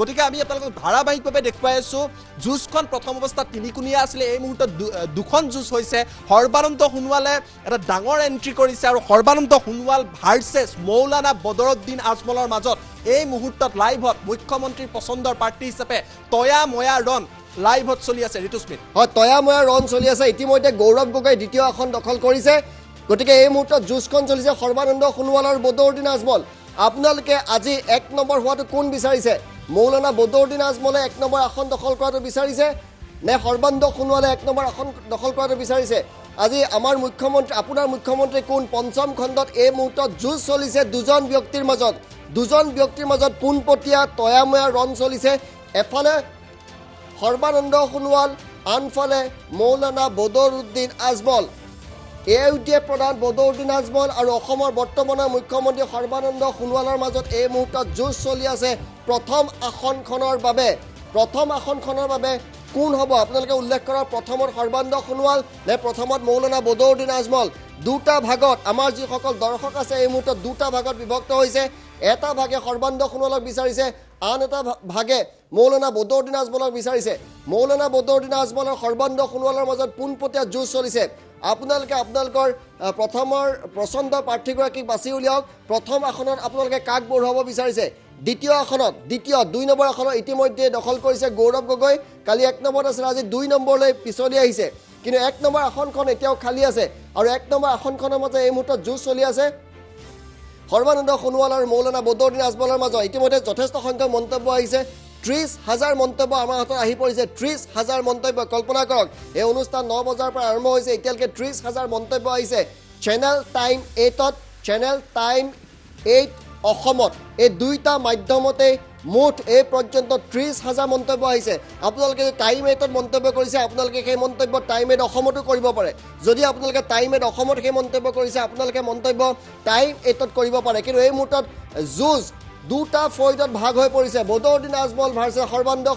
গতিকে আমি আপোনালোকক ধাৰাবাহিকভাৱে দেখুৱাই আছো যুঁজখন প্ৰথম অৱস্থাত তিনিকুণীয়া আছিলে এই মুহূৰ্তত দুখন যুঁজ হৈছে সৰ্বানন্দ সোণোৱালে এটা ডাঙৰ এন্ট্ৰি কৰিছে আৰু সৰ্বানন্দ সোণোৱাল ভাৰ্চেছ মৌলানা বদৰুদ্দিন আজমলৰ মাজত এই মুহূৰ্তত লাইভত মুখ্যমন্ত্ৰীৰ পছন্দৰ প্ৰাৰ্থী হিচাপে তয়া ময়া ৰণ লাইভত চলি আছে ঋতুস্মিত হয় তয়া ময়া ৰণ চলি আছে ইতিমধ্যে গৌৰৱ গগৈ দ্বিতীয় আসন দখল কৰিছে গতিকে এই মুহূৰ্তত যুঁজখন চলিছে সৰ্বানন্দ সোণোৱাল আৰু বদৰুদ্দিন আজমল আপোনালোকে আজি 1 নম্বৰ হোৱাটো কোন বিচাৰিছে মৌলানা বদৰুদ্দিন আজমলে 1 নম্বৰ আসন দখল কৰাটো বিচাৰিছে নে সৰ্বানন্দ সোণোৱালে 1 নম্বৰ আসন দখল কৰাটো বিচাৰিছে আজি আমাৰ মুখ্যমন্ত্ৰী আপোনাৰ মুখ্যমন্ত্ৰী কোন পঞ্চম খণ্ডত এই মুহূৰ্তত যুঁজ চলিছে দুজন ব্যক্তিৰ মাজত পোনপটীয়া তয়াময়া ৰণ চলিছে এফালে সৰ্বানন্দ সোণোৱাল আনফালে মৌলানা বদৰুদ্দিন আজমল AUDF প্ৰধান বদৰুদ্দিন আজমল আৰু অসমৰ বৰ্তমানৰ মুখ্যমন্ত্ৰী সৰ্বানন্দ সোণোৱালৰ মাজত এই মুহূৰ্তত যুঁজ চলি আছে প্ৰথম আসনখনৰ বাবে কোন হ'ব আপোনালোকে উল্লেখ কৰা প্ৰথমত সৰ্বানন্দ সোণোৱাল নে প্ৰথমত মৌলানা বদৰুদ্দিন আজমল দুটা ভাগত আমাৰ যিসকল দৰ্শক আছে এই মুহূৰ্তত দুটা ভাগত বিভক্ত হৈছে এটা ভাগে সৰ্বানন্দ সোণোৱালক বিচাৰিছে আন এটা ভাগে মৌলানা বদৰুদ্দিন আজমলক বিচাৰিছে মৌলানা বদৰুদ্দিন আজমল আৰু সৰ্বানন্দ সোণোৱালৰ মাজত পোনপটীয়া যুঁজ চলিছে আপোনালোকে আপোনালোকৰ প্ৰথমৰ পছন্দ প্ৰাৰ্থীগৰাকীক বাছি উলিয়াওক প্ৰথম আসনত আপোনালোকে কাক বঢ়াব বিচাৰিছে দ্বিতীয় আসনত 2 নম্বৰ আসনত ইতিমধ্যে দখল কৰিছে গৌৰৱ গগৈ কালি 1 নম্বৰত আছিল আজি 2 নম্বৰলৈ পিছলি আহিছে কিন্তু 1 নম্বৰ আসনখন এতিয়াও খালী আছে আৰু 1 নম্বৰ আসনখনৰ মাজত এই মুহূৰ্তত যুঁজ চলি আছে সৰ্বানন্দ সোণোৱাল আৰু মৌলানা বদৰুদ্দিন আজমলৰ মাজত ইতিমধ্যে যথেষ্ট সংখ্যক মন্তব্য আহিছে 30,000 মন্তব্য আমাৰ হাতত আহি পৰিছে 30,000 মন্তব্য কল্পনা কৰক এই অনুষ্ঠান 9 বজাৰ পৰা আৰম্ভ হৈছে এতিয়ালৈকে 30,000 মন্তব্য আহিছে চেনেল টাইম 8 অসমত এই দুইটা মাধ্যমতে মুঠ এই পৰ্যন্ত 30,000 মন্তব্য আহিছে আপোনালোকে টাইম 8ত মন্তব্য কৰিছে আপোনালোকে সেই মন্তব্য টাইম 8 অসমতো কৰিব পাৰে যদি আপোনালোকে টাইম 8 অসমত সেই মন্তব্য কৰিছে আপোনালোকে মন্তব্য টাইম 8ত কৰিব পাৰে কিন্তু এই মুহূৰ্তত যুঁজ দুটা ফয়দত ভাগ হৈ পৰিছে বদৰুদ্দিন আজমল ভাৰ্চেছ সৰ্বানন্দ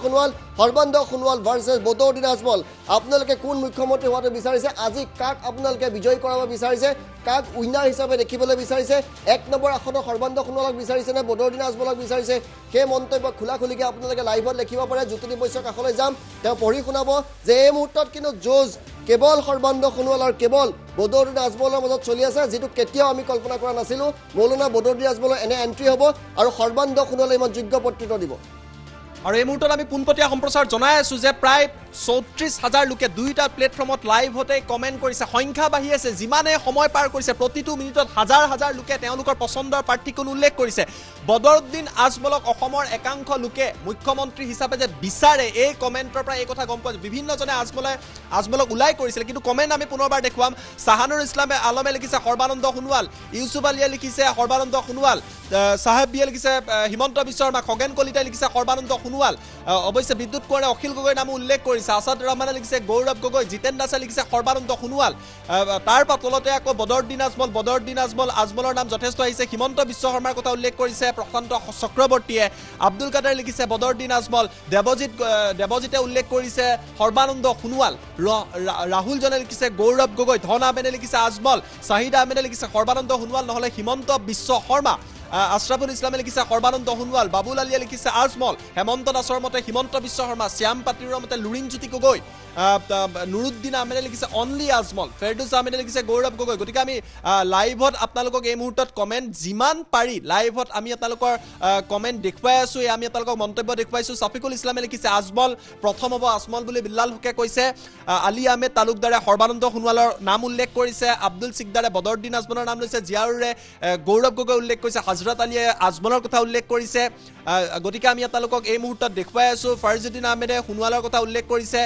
সোণোৱাল ভাৰ্চেছ বদৰুদ্দিন আজমল আপোনালোকে কোন মুখ্যমন্ত্ৰী হোৱাটো বিচাৰিছে আজি কাক আপোনালোকে বিজয়ী কৰাব বিচাৰিছে কাক উইনাৰ হিচাপে দেখিবলৈ বিচাৰিছে 1 নম্বৰ আসনত সৰ্বানন্দ সোণোৱালক বিচাৰিছে নে বদৰুদ্দিন আজমলক বিচাৰিছে সেই মন্তব্য খোলাখুলিকৈ আপোনালোকে লাইভত লিখিব পাৰে জ্যোতি বৈশ্যৰ কাষলৈ যাম তেওঁ পঢ়ি শুনাব যে এই মুহূৰ্তত কিন্তু যুঁজ কেৱল সৰ্বানন্দ সোণোৱাল আৰু কেৱল বদৰুদ্দিন আজমলৰ মাজত চলি আছে যিটো কেতিয়াও আমি কল্পনা কৰা নাছিলোঁ মৌলানা বদৰুদ্দিন আজমলৰ এনে এণ্ট্ৰি হ'ব আৰু সৰ্বানন্দ সোণোৱালে ইমান যোগ্য নেতৃত্ব দিব আৰু এই মুহূৰ্তত আমি পোনপটীয়া সম্প্ৰচাৰ জনাই আছো যে প্ৰায় 34,000 লোকে দুইটা প্লেটফৰ্মত লাইভতে কমেণ্ট কৰিছে সংখ্যা বাঢ়ি আছে যিমানে সময় পাৰ কৰিছে প্ৰতিটো মিনিটত হাজাৰ লোকে তেওঁলোকৰ পছন্দৰ প্ৰাৰ্থীক উল্লেখ কৰিছে বদৰুদ্দিন আজমলক অসমৰ একাংশ লোকে মুখ্যমন্ত্ৰী হিচাপে যে বিচাৰে এই কমেণ্টৰ পৰা এই কথা গম পোৱা বিভিন্নজনে আজমলক উল্লেখ কৰিছিল কিন্তু কমেণ্ট আমি পুনৰবাৰ দেখুৱাম সাহানুৰ ইছলামে আলমে লিখিছে সৰ্বানন্দ সোণোৱাল ইউসুফ আলীয়ে লিখিছে সৰ্বানন্দ সোণোৱাল সাহেব বিয়ে লিখিছে হিমন্ত বিশ্ব শৰ্মা খগেন কলিতাই লিখিছে সৰ্বানন্দ সোণোৱাল অৱশ্যে বিদ্যুৎ কোঁৱৰে অখিল গগৈৰ নাম উল্লেখ কৰিছে আসাদ ৰহমানে লিখিছে গৌৰৱ গগৈ জিতেন দাসে লিখিছে সৰ্বানন্দ সোণোৱাল তাৰ তলতে আকৌ বদৰুদ্দিন আজমলৰ নাম যথেষ্ট আহিছে হিমন্ত বিশ্ব শৰ্মাৰ কথা উল্লেখ কৰিছে প্ৰশান্ত চক্ৰৱৰ্তীয়ে আব্দুল কাদেৰ লিখিছে বদৰুদ্দিন আজমল দেৱজিতে উল্লেখ কৰিছে সৰ্বানন্দ সোণোৱাল ৰাহুল জনে লিখিছে গৌৰৱ গগৈ ধন আহমেদে লিখিছে আজমল শাহিদ আহমেদে লিখিছে সৰ্বানন্দ সোণোৱাল নহলে হিমন্ত বিশ্ব শৰ্মা আশৰাফুল ইছলামে লিখিছে সৰ্বানন্দ সোণোৱাল বাবুল আলীয়ে লিখিছে আজমল হেমন্ত দাসৰ মতে হিমন্ত বিশ্ব শৰ্মা শ্যাম পাত্ৰীৰ মতে লুৰিণজ্যোতি গগৈ নুৰুদ্দিন আহমেদে লিখিছে অনলি আজমল ফেৰদৌছ আহমেদে লিখিছে গৌৰৱ গগৈ গতিকে আমি লাইভত আপোনালোকক এই মুহূৰ্তত কমেণ্ট যিমান পাৰি লাইভত আমি আপোনালোকৰ কমেণ্ট দেখুৱাই আছো আমি আপোনালোকক মন্তব্য দেখুৱাইছো ছাফিকুল ইছলামে লিখিছে আজমল প্ৰথম হ'ব আজমল বুলি বিল্লাল হুকে কৈছে আলী আহমেদ তালুকদাৰে সৰ্বানন্দ সোণোৱালৰ নাম উল্লেখ কৰিছে আব্দুল সিকদাৰে বদৰুদ্দিন আজমলৰ নাম লৈছে জিয়াউৰে গৌৰৱ গগৈ উল্লেখ কৰিছে হজৰত আলীয়ে আজমলৰ কথা উল্লেখ কৰিছে গতিকে আমি আপোনালোকক এই মুহূৰ্তত দেখুৱাই আছো ফাৰজুদ্দিন আহমেদে সোণোৱালৰ কথা উল্লেখ কৰিছে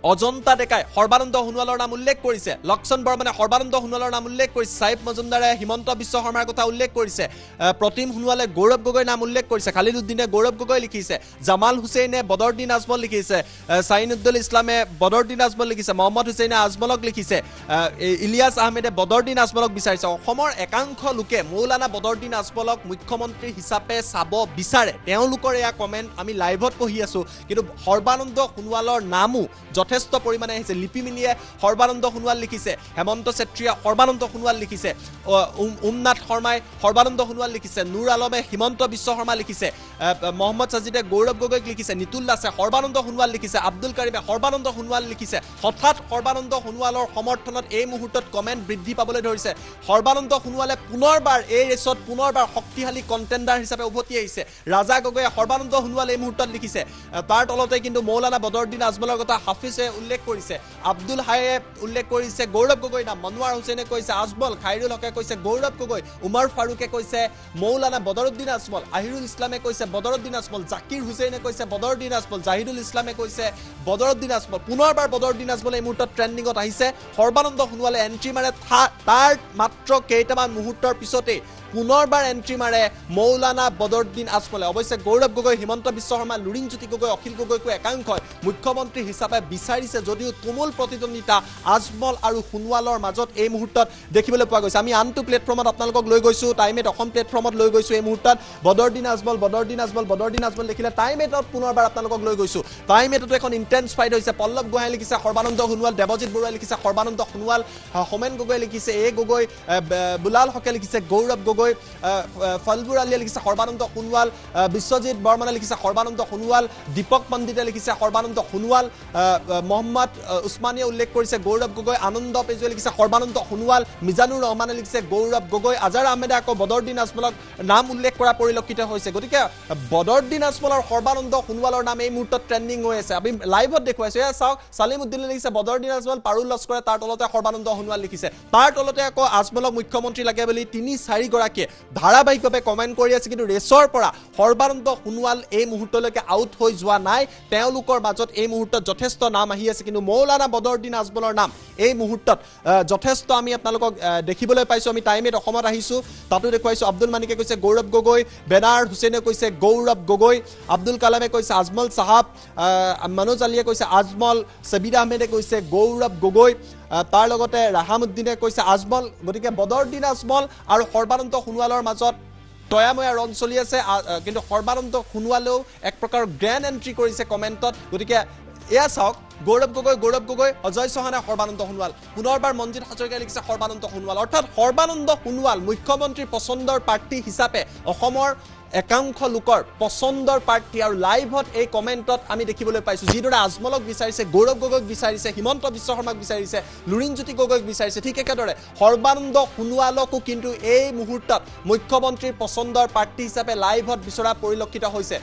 অজন্তা ডেকাই সৰ্বানন্দ সোণোৱালৰ নাম উল্লেখ কৰিছে, লক্ষণ বৰ্মনে সৰ্বানন্দ সোণোৱালৰ নাম উল্লেখ কৰিছে, চাহিব মজুমদাৰে হিমন্ত বিশ্ব শৰ্মাৰ কথা উল্লেখ কৰিছে, প্ৰতিম সোণোৱালে গৌৰৱ গগৈৰ নাম উল্লেখ কৰিছে, খালিদুদ্দিনে গৌৰৱ গগৈ লিখিছে, জামাল হুছেইনে বদৰুদ্দিন আজমল লিখিছে, চাইনুদ্দৌল ইছলামে বদৰুদ্দিন আজমল লিখিছে, মহম্মদ হুছেইনে আজমলক লিখিছে, ইলিয়াছ আহমেদে বদৰুদ্দিন আজমলক বিচাৰিছে। অসমৰ একাংশ লোকে মৌলানা বদৰুদ্দিন আজমলক মুখ্যমন্ত্ৰী হিচাপে চাব বিচাৰে, তেওঁলোকৰ এয়া কমেণ্ট আমি লাইভত পঢ়ি আছোঁ। কিন্তু সৰ্বানন্দ সোণোৱালৰ নামো যথেষ্ট পৰিমাণে আহিছে। লিপিমিনিয়ে সৰ্বানন্দ সোণোৱাল লিখিছে, হেমন্ত চেত্ৰীয়ে সৰ্বানন্দ সোণোৱাল লিখিছে, উমনাথ শৰ্মাই সৰ্বানন্দ সোণোৱাল লিখিছে, নুৰ আলমে হিমন্ত বিশ্ব শৰ্মা লিখিছে, মহম্মদ সাজিদে গৌৰৱ গগৈক লিখিছে, নিতুল দাসে সৰ্বানন্দ সোণোৱাল লিখিছে, আব্দুল কাৰিমে সৰ্বানন্দ সোণোৱাল লিখিছে। হঠাৎ সৰ্বানন্দ সোণোৱালৰ সমৰ্থনত এই মুহূৰ্তত কমেণ্ট বৃদ্ধি পাবলৈ ধৰিছে। সৰ্বানন্দ সোণোৱালে পুনৰবাৰ এই ৰেচত পুনৰবাৰ শক্তিশালী কণ্টেণ্ডাৰ হিচাপে উভতি আহিছে। ৰাজা গগৈয়ে সৰ্বানন্দ সোণোৱাল এই মুহূৰ্তত লিখিছে। তাৰ তলতে কিন্তু মৌলানা বদৰুদ্দিন আজমলৰ কথা হাফিজে উল্লেখ কৰিছে, আব্দুল হায়ে উল্লেখ কৰিছে গৌৰৱ গগৈৰ নাম, মনোৱাৰ হুছেইনে কৈছে আজমল, খাইৰুল হকে কৈছে গৌৰৱ গগৈ, উমৰ ফাৰুকে কৈছে মৌলানা বদৰুদ্দিন আজমল, আহিৰুল ইছলামে কৈছে বদৰুদ্দিন আজমল, জাকিৰ হুছেইনে কৈছে বদৰুদ্দিন আজমল, জাহিদুল ইছলামে কৈছে বদৰুদ্দিন আজমল। পুনৰবাৰ বদৰুদ্দিন আজমল এই মুহূৰ্তত ট্ৰেণ্ডিঙত আহিছে। সৰ্বানন্দ সোণোৱালে এণ্ট্ৰি মাৰে, তাৰ মাত্ৰ কেইটামান মুহূৰ্তৰ পিছতেই পুনৰবাৰ এণ্ট্ৰি মাৰে মৌলানা বদৰুদ্দিন আজমলে। অৱশ্যে গৌৰৱ গগৈ, হিমন্ত বিশ্ব শৰ্মা, লুৰিণজ্যোতি গগৈ, অখিল গগৈকো একাংশই মুখ্যমন্ত্ৰী হিচাপে বিচাৰিছে, যদিও তুমুল প্ৰতিদ্বন্দ্বিতা আজমল আৰু সোণোৱালৰ মাজত এই মুহূৰ্তত দেখিবলৈ পোৱা গৈছে। আমি আনটো প্লেটফৰ্মত আপোনালোকক লৈ গৈছোঁ, টাইমেট অসম প্লেটফৰ্মত লৈ গৈছোঁ। এই মুহূৰ্তত বদৰুদ্দিন আজমল দেখিলে টাইমেটত পুনৰবাৰ আপোনালোকক লৈ গৈছোঁ। টাইমেটতো এখন ইণ্টেন্স ফাইট হৈছে। পল্লৱ গোহাঁই লিখিছে সৰ্বানন্দ সোণোৱাল, দেৱজিৎ বৰুৱাই লিখিছে সৰ্বানন্দ সোণোৱাল, হোমেন গগৈ লিখিছে এ গগৈ, বুলাল হকে লিখিছে গৌৰৱ গগৈ, ফলবুৰ আলিয়ে লিখিছে সৰ্বানন্দ সোণোৱাল, বিশ্বজিৎ বৰ্মনে লিখিছে সৰ্বানন্দ সোণোৱাল, দীপক পণ্ডিতে লিখিছে সৰ্বানন্দ সোণোৱাল, মহম্মদ উছমানীয়ে উল্লেখ কৰিছে গৌৰৱ গগৈ, আনন্দ পেজুৱে লিখিছে সৰ্বানন্দ সোণোৱাল, মিজানুৰ ৰহমানে লিখিছে গৌৰৱ গগৈ, আজাৰ আহমেদে আকৌ বদৰুদ্দিন আজমলক নাম উল্লেখ কৰা পৰিলক্ষিত হৈছে। গতিকে বদৰুদ্দিন আজমলৰ সৰ্বানন্দ সোণোৱালৰ নাম এই মুহূৰ্তত ট্ৰেণ্ডিং হৈ আছে। আমি লাইভত দেখুৱাইছোঁ, এয়া চাওক, চালিম উদ্দিনে লিখিছে বদৰুদ্দিন আজমল, পাৰুল লস্কৰে তাৰ তলতে সৰ্বানন্দ সোণোৱাল লিখিছে, তাৰ তলতে আকৌ আজমলক মুখ্যমন্ত্ৰী লাগে বুলি ৩-৪ গৰাকীয়ে ধাৰাবাহিকভাৱে কমেণ্ট কৰি আছে। কিন্তু ৰেচৰ পৰা সৰ্বানন্দ সোণোৱাল এই মুহূৰ্তলৈকে আউট হৈ যোৱা নাই, তেওঁলোকৰ মাজত এই মুহূৰ্তত যথেষ্ট নাম আহি আছে। কিন্তু মৌলানা বদৰুদ্দিন আজমলৰ নাম এই মুহূৰ্তত যথেষ্ট আমি আপোনালোকক দেখিবলৈ পাইছোঁ। আমি টাইমেট অসমত আহিছোঁ, তাতো দেখুৱাইছোঁ। আব্দুল মানিকে কৈছে গৌৰৱ গগৈ, বেনাৰ হুছেইনে কৈছে গৌৰৱ গগৈ, আব্দুল কালামে কৈছে আজমল চাহাব, মনোজ আলীয়ে কৈছে আজমল, ছবিৰ আহমেদে কৈছে গৌৰৱ গগৈ, তাৰ লগতে ৰাহামুদ্দিনে কৈছে আজমল। গতিকে বদৰুদ্দিন আজমল আৰু সৰ্বানন্দ সোণোৱালৰ মাজত তয়াময়া ৰণ চলি আছে। কিন্তু সৰ্বানন্দ সোণোৱালেও এক প্ৰকাৰ গ্ৰেণ্ড এণ্ট্ৰি কৰিছে কমেণ্টত। গতিকে এয়া চাওক, গৌৰৱ গগৈ, অজয় চৌহানে সৰ্বানন্দ সোণোৱাল, পুনৰবাৰ মনজিৎ হাজৰিকাই লিখিছে সৰ্বানন্দ সোণোৱাল। অৰ্থাৎ সৰ্বানন্দ সোণোৱাল মুখ্যমন্ত্ৰীৰ পচন্দৰ প্ৰাৰ্থী হিচাপে অসমৰ একাংশ লোকৰ পচন্দৰ প্ৰাৰ্থী। আৰু লাইভত এই কমেণ্টত আমি দেখিবলৈ পাইছোঁ, যিদৰে আজমলক বিচাৰিছে, গৌৰৱ গগৈক বিচাৰিছে, হিমন্ত বিশ্ব শৰ্মাক বিচাৰিছে, লুৰিণজ্যোতি গগৈক বিচাৰিছে, ঠিক একেদৰে সৰ্বানন্দ সোণোৱালকো কিন্তু এই মুহূৰ্তত মুখ্যমন্ত্ৰীৰ পচন্দৰ প্ৰাৰ্থী হিচাপে লাইভত বিচৰা পৰিলক্ষিত হৈছে।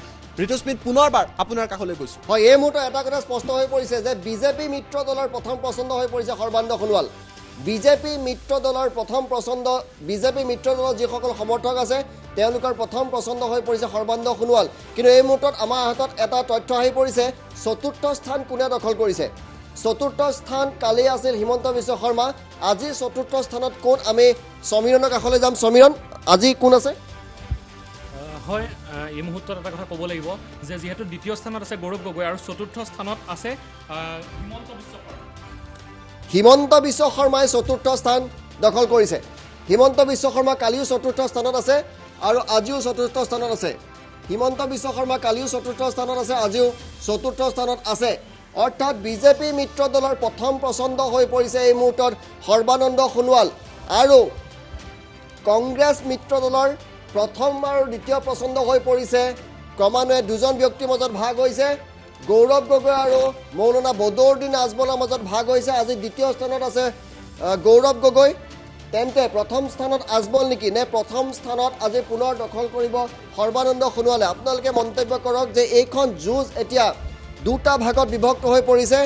ঋতুস্মিত, পুনৰবাৰ আপোনাৰ কাষলৈ গৈছোঁ। হয়, এই মুহূৰ্তত এটা কথা স্পষ্ট হৈ পৰিছে যে বিজেপি মিত্ৰ দলৰ প্ৰথম পচন্দ হৈ পৰিছে সৰ্বানন্দ সোণোৱাল। বিজেপি মিত্ৰ দলৰ প্ৰথম পচন্দ, বিজেপি মিত্ৰ দলৰ যিসকল সমৰ্থক আছে তেওঁলোকৰ প্ৰথম পচন্দ হৈ পৰিছে সৰ্বানন্দ সোণোৱাল। কিন্তু এই মুহূৰ্তত আমাৰ হাতত এটা তথ্য আহি পৰিছে, চতুৰ্থ স্থান কোনে দখল কৰিছে। চতুৰ্থ স্থান কালি আছিল হিমন্ত বিশ্ব শৰ্মা, আজি চতুৰ্থ স্থানত কোন? আমি সমীৰণৰ কাষলৈ যাম। সমীৰণ, আজি কোন আছে? হয়, এই মুহূৰ্তত এটা কথা ক'ব লাগিব যে যিহেতু দ্বিতীয় স্থানত আছে গৌৰৱ গগৈ আৰু চতুৰ্থ স্থানত আছে হিমন্ত বিশ্ব শৰ্মা। হিমন্ত বিশ্ব শৰ্মাই চতুৰ্থ স্থান দখল কৰিছে। হিমন্ত বিশ্ব শৰ্মা কালিও চতুৰ্থ স্থানত আছে আৰু আজিও চতুৰ্থ স্থানত আছে। হিমন্ত বিশ্ব শৰ্মা কালিও চতুৰ্থ স্থানত আছে, আজিও চতুৰ্থ স্থানত আছে। অৰ্থাৎ বিজেপি মিত্ৰ দলৰ প্ৰথম পচন্দ হৈ পৰিছে এই মুহূৰ্তত সৰ্বানন্দ সোণোৱাল, আৰু কংগ্ৰেছ মিত্ৰ দলৰ প্ৰথম আৰু দ্বিতীয় পচন্দ হৈ পৰিছে ক্ৰমান্বয়ে দুজন ব্যক্তিৰ মাজত ভাগ হৈছে। গৌৰৱ গগৈ আৰু মৌলানা বদৰুদ্দিন আজমলৰ মাজত ভাগ হৈছে। আজি দ্বিতীয় স্থানত আছে গৌৰৱ গগৈ। তেন্তে প্ৰথম স্থানত আজমল নেকি, নে প্ৰথম স্থানত আজি পুনৰ দখল কৰিব সৰ্বানন্দ সোণোৱালে? আপোনালোকে মন্তব্য কৰক যে এইখন যুঁজ এতিয়া দুটা ভাগত বিভক্ত হৈ পৰিছে।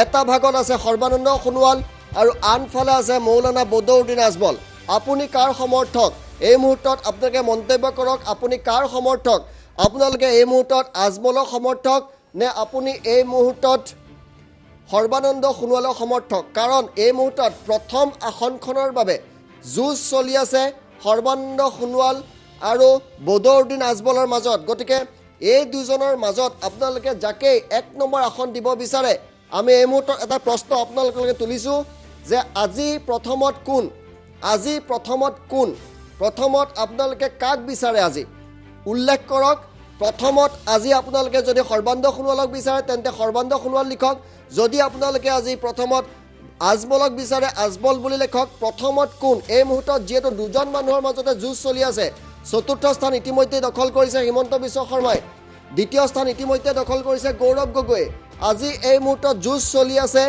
এটা ভাগত আছে সৰ্বানন্দ সোণোৱাল আৰু আনফালে আছে মৌলানা বদৰুদ্দিন আজমল। আপুনি কাৰ সমৰ্থক? এই মুহূৰ্তত আপোনালোকে মন্তব্য কৰক, আপুনি কাৰ সমৰ্থক? আপোনালোকে এই মুহূৰ্তত আজমলৰ সমৰ্থক নে আপুনি এই মুহূৰ্তত সৰ্বানন্দ সোণোৱালৰ সমৰ্থক, কাৰণ এই মুহূৰ্তত প্ৰথম আসনখনৰ বাবে যুঁজ চলি আছে সৰ্বানন্দ সোণোৱাল আৰু বদৰুদ্দিন আজমলৰ মাজত। গতিকে এই দুজনৰ মাজত আপোনালোকে যাকেই 1 নম্বৰ আসন দিব বিচাৰে, আমি এই মুহূৰ্তত এটা প্ৰশ্ন আপোনালোকলৈকে তুলিছোঁ যে আজি প্ৰথমত কোন, আজি প্ৰথমত কোন, প্ৰথমত আপোনালোকে কাক বিচাৰে আজি উল্লেখ কৰক। প্ৰথমত আজি আপোনালোকে যদি সৰ্বানন্দ সোণোৱালক বিচাৰে তেন্তে সৰ্বানন্দ সোণোৱাল লিখক, যদি আপোনালোকে আজি প্ৰথমত আজমলক বিচাৰে আজমল বুলি লিখক। প্ৰথমত কোন, এই মুহূৰ্তত যিহেতু দুজন মানুহৰ মাজতে যুঁজ চলি আছে। চতুৰ্থ স্থান ইতিমধ্যে দখল কৰিছে হিমন্ত বিশ্ব শৰ্মাই, দ্বিতীয় স্থান ইতিমধ্যে দখল কৰিছে গৌৰৱ গগৈয়ে। আজি এই মুহূৰ্তত যুঁজ চলি আছে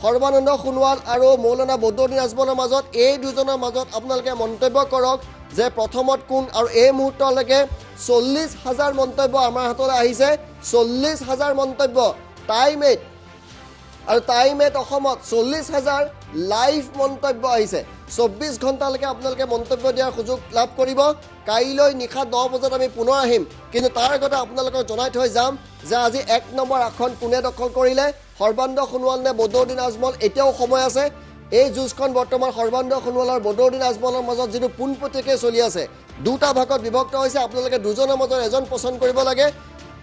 সৰ্বানন্দ সোণোৱাল আৰু মৌলানা বদৰুদ্দিন আজমলৰ মাজত। এই দুজনৰ মাজত আপোনালোকে মন্তব্য কৰক যে প্ৰথমত কোন, আৰু এই মুহূৰ্তলৈকে 40,000 মন্তব্য আমাৰ হাতলৈ আহিছে, 40,000 মন্তব্য টাইম 8 আৰু টাইম 8 অসমত 40,000 লাইভ মন্তব্য আহিছে। 24 ঘণ্টালৈকে আপোনালোকে মন্তব্য দিয়াৰ সুযোগ লাভ কৰিব। কাইলৈ নিশা 10 বজাত আমি পুনৰ আহিম, কিন্তু তাৰ আগতে আপোনালোকক জনাই থৈ যাম যে আজি 1 নম্বৰ আসন কোনে দখল কৰিলে, সৰ্বানন্দ সোণোৱাল নে বদৰুদ্দিন আজমল। এতিয়াও সময় আছে। এই যুঁজখন বৰ্তমান সৰ্বানন্দ সোণোৱাল আৰু বদৰুদ্দিন আজমলৰ মাজত যিটো পোনপটীয়াকৈ চলি আছে, দুটা ভাগত বিভক্ত হৈছে। আপোনালোকে দুজনৰ মাজত এজন পচন্দ কৰিব লাগে।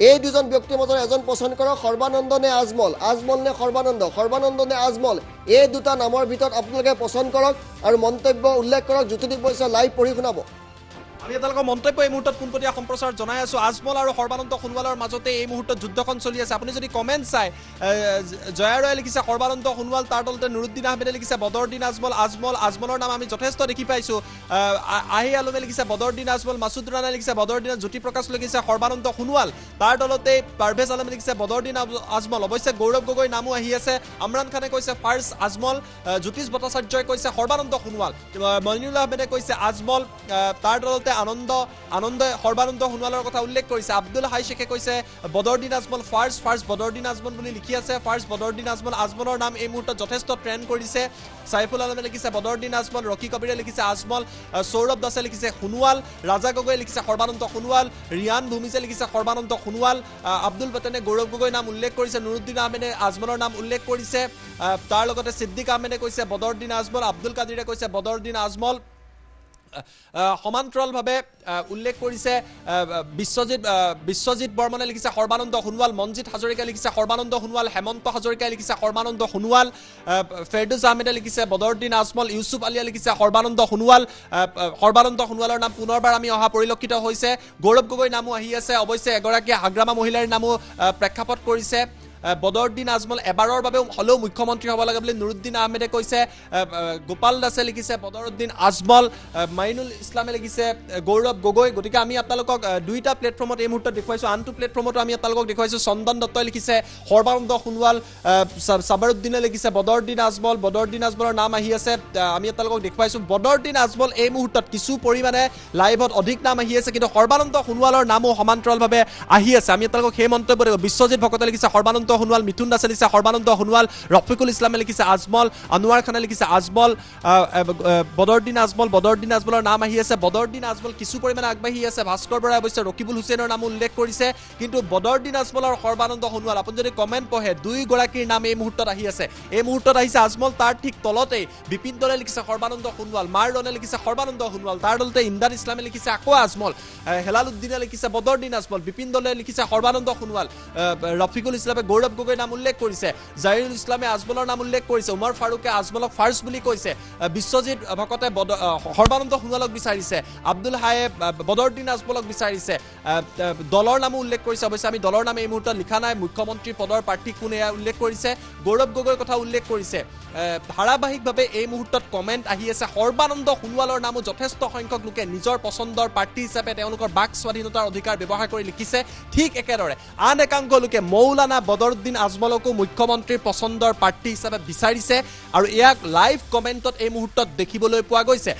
এই দুজন ব্যক্তিৰ মাজত এজন পচন্দ কৰক, সৰ্বানন্দ নে আজমল, আজমল নে সৰ্বানন্দ, সৰ্বানন্দ নে আজমল। এই দুটা নামৰ ভিতৰত আপোনালোকে পচন্দ কৰক আৰু মন্তব্য উল্লেখ কৰক। জ্যোতিদীপ বৈশ্য লাইভ পঢ়ি শুনাব। আমি আপোনালোকৰ মন্তব্য এই মুহূৰ্তত পোনপটীয়া সম্প্ৰচাৰ জনাই আছোঁ। আজমল আৰু সৰ্বানন্দ সোণোৱালৰ মাজতে এই মুহূৰ্তত যুদ্ধখন চলি আছে। আপুনি যদি কমেণ্ট চাই, জয়া ৰয়ে লিখিছে সৰ্বানন্দ সোণোৱাল, তাৰ তলতে নুৰুদ্দিন আহমেদে লিখিছে বদৰুদ্দিন আজমল। আজমলৰ নাম আমি যথেষ্ট দেখি পাইছোঁ। আহি আলমে লিখিছে বদৰুদ্দিন আজমল, মাছুদ ৰাণাই লিখিছে বদৰুদ্দিন, জ্যোতি প্ৰকাশ লিখিছে সৰ্বানন্দ সোণোৱাল, তাৰ তলতে পাৰভেজ আলমে লিখিছে বদৰুদ্দিন আজমল। অৱশ্যে গৌৰৱ গগৈ নামো আহি আছে। আমৰান খানে কৈছে ফাৰ্ষ্ট আজমল, জ্যোতিষ ভট্টাচাৰ্যই কৈছে সৰ্বানন্দ সোণোৱাল, মইনুল আহমেদে কৈছে আজমল, তাৰ তলতে আনন্দই সৰ্বানন্দ সোণোৱালৰ কথা উল্লেখ কৰিছে। আব্দুল হাই শেখে কৈছে বদৰুদ্দিন আজমল ফাৰ্ষ্ট বদৰুদ্দিন আজমল বুলি লিখি আছে। ফাৰ্ষ্ট বদৰুদ্দিন আজমল, আজমলৰ নাম এই মুহূৰ্তত যথেষ্ট ট্ৰেণ্ড কৰিছে। চাইফুল আলমে লিখিছে বদৰুদ্দিন আজমল, ৰকি কবিৰে লিখিছে আজমল, সৌৰভ দাসে লিখিছে সোণোৱাল, ৰাজা গগৈয়ে লিখিছে সৰ্বানন্দ সোণোৱাল, ৰিয়ান ভূমিছে লিখিছে সৰ্বানন্দ সোণোৱাল, আব্দুল পটেনে গৌৰৱ গগৈ নাম উল্লেখ কৰিছে, নুৰুদ্দিন আহমেদে আজমলৰ নাম উল্লেখ কৰিছে, তাৰ লগতে সিদ্দিক আহমেদে কৈছে বদৰুদ্দিন আজমল, আব্দুল কাদিৰে কৈছে বদৰুদ্দিন আজমল। সমান্তৰালভাৱে উল্লেখ কৰিছে বিশ্বজিৎ বৰ্মনে লিখিছে সৰ্বানন্দ সোণোৱাল, মনজিৎ হাজৰিকাই লিখিছে সৰ্বানন্দ সোণোৱাল, হেমন্ত হাজৰিকাই লিখিছে সৰ্বানন্দ সোণোৱাল, ফেৰদৌছ আহমেদে লিখিছে বদৰুদ্দিন আজমল, ইউছুফ আলিয়ে লিখিছে সৰ্বানন্দ সোণোৱাল। সৰ্বানন্দ সোণোৱালৰ নাম পুনৰবাৰ আমি অহা পৰিলক্ষিত হৈছে। গৌৰৱ গগৈ নামো আহি আছে। অৱশ্যে এগৰাকী হাগ্ৰামা মহিলাৰ নামো প্ৰেক্ষাপট কৰিছে। বদৰুদ্দিন আজমল এবাৰৰ বাবে হ'লেও মুখ্যমন্ত্ৰী হ'ব লাগে বুলি নুৰুদ্দিন আহমেদে কৈছে। গোপাল দাসে লিখিছে বদৰুদ্দিন আজমল, মাইনুল ইছলামে লিখিছে গৌৰৱ গগৈ। গতিকে আমি আপোনালোকক দুইটা প্লেটফৰ্মত এই মুহূৰ্তত দেখুৱাইছোঁ। আনটো প্লেটফৰ্মতো আমি আপোনালোকক দেখুৱাইছোঁ। চন্দন দত্তই লিখিছে সৰ্বানন্দ সোণোৱাল, চাবাৰুদ্দিনে লিখিছে বদৰুদ্দিন আজমল। বদৰুদ্দিন আজমলৰ নাম আহি আছে। আমি আপোনালোকক দেখুৱাইছোঁ বদৰুদ্দিন আজমল এই মুহূৰ্তত কিছু পৰিমাণে লাইভত অধিক নাম আহি আছে, কিন্তু সৰ্বানন্দ সোণোৱালৰ নামো সমান্তৰালভাৱে আহি আছে। আমি আপোনালোকক সেই মন্তব্য দিব। বিশ্বজিৎ ভকতে লিখিছে সৰ্বানন্দ সোণোৱাল, মিথুন দাসে লিখিছে সৰ্বানন্দ সোণোৱাল, ৰফিকুল ইছলামে লিখিছে আজমল, আনোৱাৰ খানে লিখিছে আজমল, বদৰুদ্দিন আজমলৰ নাম আহি আছে। বদৰুদ্দিন আজমল কিছু পৰিমাণে আগবাঢ়ি আছে। ভাস্কৰ বৰাই অৱশ্যে ৰকিবুল হুছেইনৰ নাম উল্লেখ কৰিছে, কিন্তু বদৰুদ্দিন আজমল আৰু সৰ্বানন্দ সোণোৱাল আপুনি যদি কমেণ্ট পঢ়ে দুয়োগৰাকীৰ নাম এই মুহূৰ্তত আহি আছে। এই মুহূৰ্তত আহিছে আজমল, তাৰ ঠিক তলতেই বিপিন দলে লিখিছে সৰ্বানন্দ সোণোৱাল, মাৰডনে লিখিছে সৰ্বানন্দ সোণোৱাল, তাৰ তলতে ইমদাদ ইছলামে লিখিছে আকৌ আজমল, হেলাল উদ্দিনে লিখিছে বদৰুদ্দিন আজমল, বিপিন দলে লিখিছে সৰ্বানন্দ সোণোৱাল, ৰফিকুল ইছলামে গৌৰৱ গগৈ নাম উল্লেখ কৰিছে, জাহিৰুল ইছলামে আজমলৰ নাম উল্লেখ কৰিছে, উমৰ ফাৰুকে আজমলক ফাৰ্ষ্ট বুলি কৈছে, বিশ্বজিৎ ভকতে সৰ্বানন্দ সোণোৱালক বিচাৰিছে, আব্দুল হায়ে বদৰুদ্দিন আজমলক বিচাৰিছে, দলৰ নামো উল্লেখ কৰিছে। অৱশ্যে আমি দলৰ নাম এই মুহূৰ্তত লিখা নাই। মুখ্যমন্ত্ৰী পদৰ প্ৰাৰ্থী কোন এয়া উল্লেখ কৰিছে। গৌৰৱ গগৈৰ কথা উল্লেখ কৰিছে। ধাৰাবাহিকভাৱে এই মুহূৰ্তত কমেণ্ট আহি আছে। সৰ্বানন্দ সোণোৱালৰ নামো যথেষ্ট সংখ্যক লোকে নিজৰ পচন্দৰ প্ৰাৰ্থী হিচাপে তেওঁলোকৰ বাক স্বাধীনতাৰ অধিকাৰ ব্যৱহাৰ কৰি লিখিছে। ঠিক একেদৰে আন একাংশ লোকে মৌলানা বদৰুদ্দিন আজমলকো মুখ্যমন্ত্ৰীৰ পচন্দৰ প্ৰাৰ্থী হিচাপে বিচাৰিছে, আৰু ইয়াক লাইভ কমেণ্টত এই মুহূৰ্তত দেখিবলৈ পোৱা গৈছে।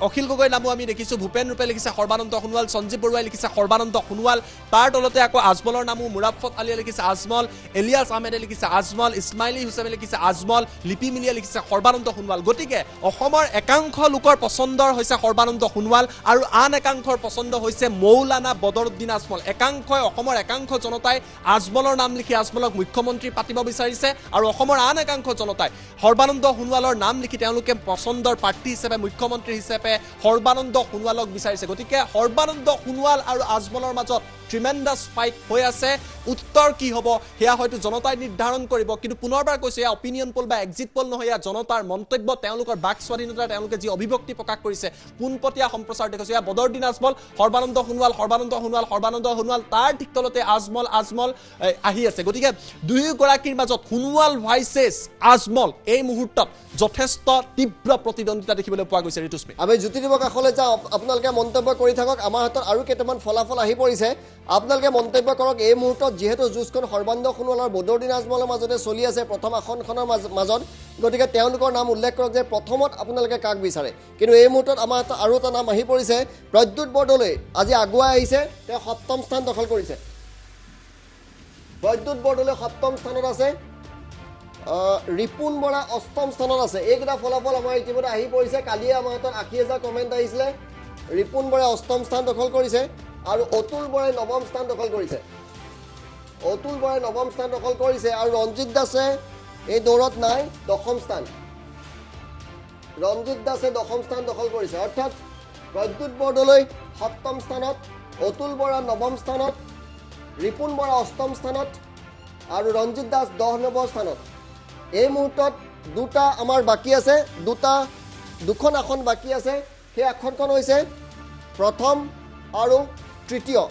অখিল গগৈৰ নামো আমি দেখিছোঁ। ভূপেন ৰূপে লিখিছে সৰ্বানন্দ সোণোৱাল, সঞ্জীৱ বৰুৱাই লিখিছে সৰ্বানন্দ সোণোৱাল, তাৰ তলতে আকৌ আজমলৰ নামো মুৰাফত আলীয়ে লিখিছে আজমল, এলিয়াছ আহমেদে লিখিছে আজমল, ইছমাইলী হুছেইনে লিখিছে আজমল, লিপি খেলিমেলিয়ে লিখিছে সৰ্বানন্দ সোণোৱাল গতিকে অসমৰ একাংশ লোকৰ পছন্দৰ হৈছে সৰ্বানন্দ সোণোৱাল আৰু আন একাংশৰ পছন্দ হৈছে মৌলানা বদৰুদ্দিন আজমল একাংশই অসমৰ একাংশ জনতাই আজমলৰ নাম লিখি আজমলক মুখ্যমন্ত্ৰী পাতিব বিচাৰিছে আৰু অসমৰ আন একাংশ জনতাই সৰ্বানন্দ সোণোৱালৰ নাম লিখি তেওঁলোকে পছন্দৰ প্ৰাৰ্থী হিচাপে মুখ্যমন্ত্ৰী হিচাপে সৰ্বানন্দ সোণোৱালক বিচাৰিছে গতিকে সৰ্বানন্দ সোণোৱাল আৰু আজমলৰ মাজত ট্ৰিমেণ্ডাছ ফাইট হৈ আছে উত্তৰ কি হ'ব সেয়া হয়তো জনতাই নিৰ্ধাৰণ কৰিব কিন্তু পুনৰবাৰ কৈছে এয়া অপিনিয়ন পোল বা এক্সিট পোল নহয় এয়া জনতাৰ মন্তব্য তেওঁলোকৰ বাক স্বাধীনতা তেওঁলোকে যি অভিব্যক্তি প্ৰকাশ কৰিছে পোনপটীয়া সম্প্ৰচাৰ দেখিছে এয়া বদৰুদ্দিন আজমল সৰ্বানন্দ সোণোৱাল তাৰ ঠিক তলতে আজমল আহি আছে গতিকে দুয়োগৰাকীৰ মাজত সোণোৱাল ভাইচেছ আজমল এই মুহূৰ্তত যথেষ্ট তীব্ৰ প্ৰতিদ্বন্দ্বিতা দেখিবলৈ পোৱা গৈছে ঋতুস্মিত আমি জ্যোতিদেৱৰ কাষলৈ যাওঁ আপোনালোকে মন্তব্য কৰি থাকক আমাৰ হাতত আৰু কেইটামান ফলাফল আহি পৰিছে আপোনালোকে মন্তব্য কৰক এই মুহূৰ্তত যিহেতু যুঁজখন সৰ্বানন্দ সোণোৱাল আৰু বদৰুদ্দিন আজমলৰ মাজতে চলি আছে প্ৰথম আসনখনৰ মাজত গতিকে তেওঁলোকৰ নাম উল্লেখ কৰক যে প্ৰথমত আপোনালোকে কাক বিচাৰে কিন্তু এই মুহূৰ্তত আমাৰ হাতত আৰু এটা নাম আহি পৰিছে প্ৰদ্যুৎ বৰদলৈ আজি আগুৱাই আহিছে তেওঁ সপ্তম স্থান দখল কৰিছে প্ৰদ্যুৎ বৰদলৈ সপ্তম স্থানত আছে ৰিপুন বৰা অষ্টম স্থানত আছে এইকেইটা ফলাফল আমাৰ ইতিমধ্যে আহি পৰিছে কালিয়ে আমাৰ হাতত ৮০,০০০ কমেণ্ট আহিছিলে ৰিপুন বৰাই অষ্টম স্থান দখল কৰিছে আৰু অতুল বৰাই নৱম স্থান দখল কৰিছে আৰু ৰঞ্জিত দাসে এই দৌৰত নাই দশম স্থান দখল কৰিছে অৰ্থাৎ প্ৰদ্যুৎ বৰদলৈ সপ্তম স্থানত অতুল বৰা নৱম স্থানত ৰিপুন বৰা অষ্টম স্থানত আৰু ৰঞ্জিত দাস 10 নম্বৰ স্থানত এই মুহূৰ্তত দুটা আমাৰ বাকী আছে দুখন আসন বাকী আছে সেই আসনখন হৈছে প্ৰথম আৰু তৃতীয়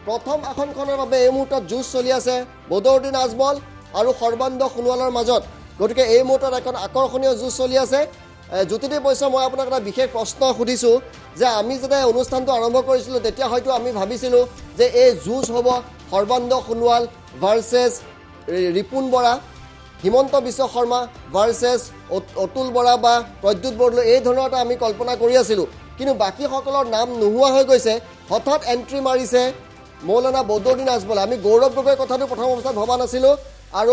প্ৰথম আসনখনৰ বাবে এই মুহূৰ্তত যুঁজ চলি আছে বদৰুদ্দিন আজমল আৰু সৰ্বানন্দ সোণোৱালৰ মাজত গতিকে এই মুহূৰ্তত এখন আকৰ্ষণীয় যুঁজ চলি আছে জ্যোতিদেৱ বৈশ্য মই আপোনাক এটা বিশেষ প্ৰশ্ন সুধিছোঁ যে আমি যেতিয়া অনুষ্ঠানটো আৰম্ভ কৰিছিলোঁ তেতিয়া হয়তো আমি ভাবিছিলোঁ যে এই যুঁজ হ'ব সৰ্বানন্দ সোণোৱাল ভাৰ্চেছ ৰিপুন বৰা হিমন্ত বিশ্ব শৰ্মা ভাৰ্চেছ অতুল বৰা বা প্ৰদ্যুৎ বৰদলৈ এই ধৰণৰ এটা আমি কল্পনা কৰি আছিলোঁ কিন্তু বাকীসকলৰ নাম নোহোৱা হৈ গৈছে হঠাৎ এণ্ট্ৰি মাৰিছে মৌলানা বদৰুদ্দিন আজমল আমি গৌৰৱ গগৈৰ কথাটো প্ৰথম অৱস্থাত ভবা নাছিলোঁ আৰু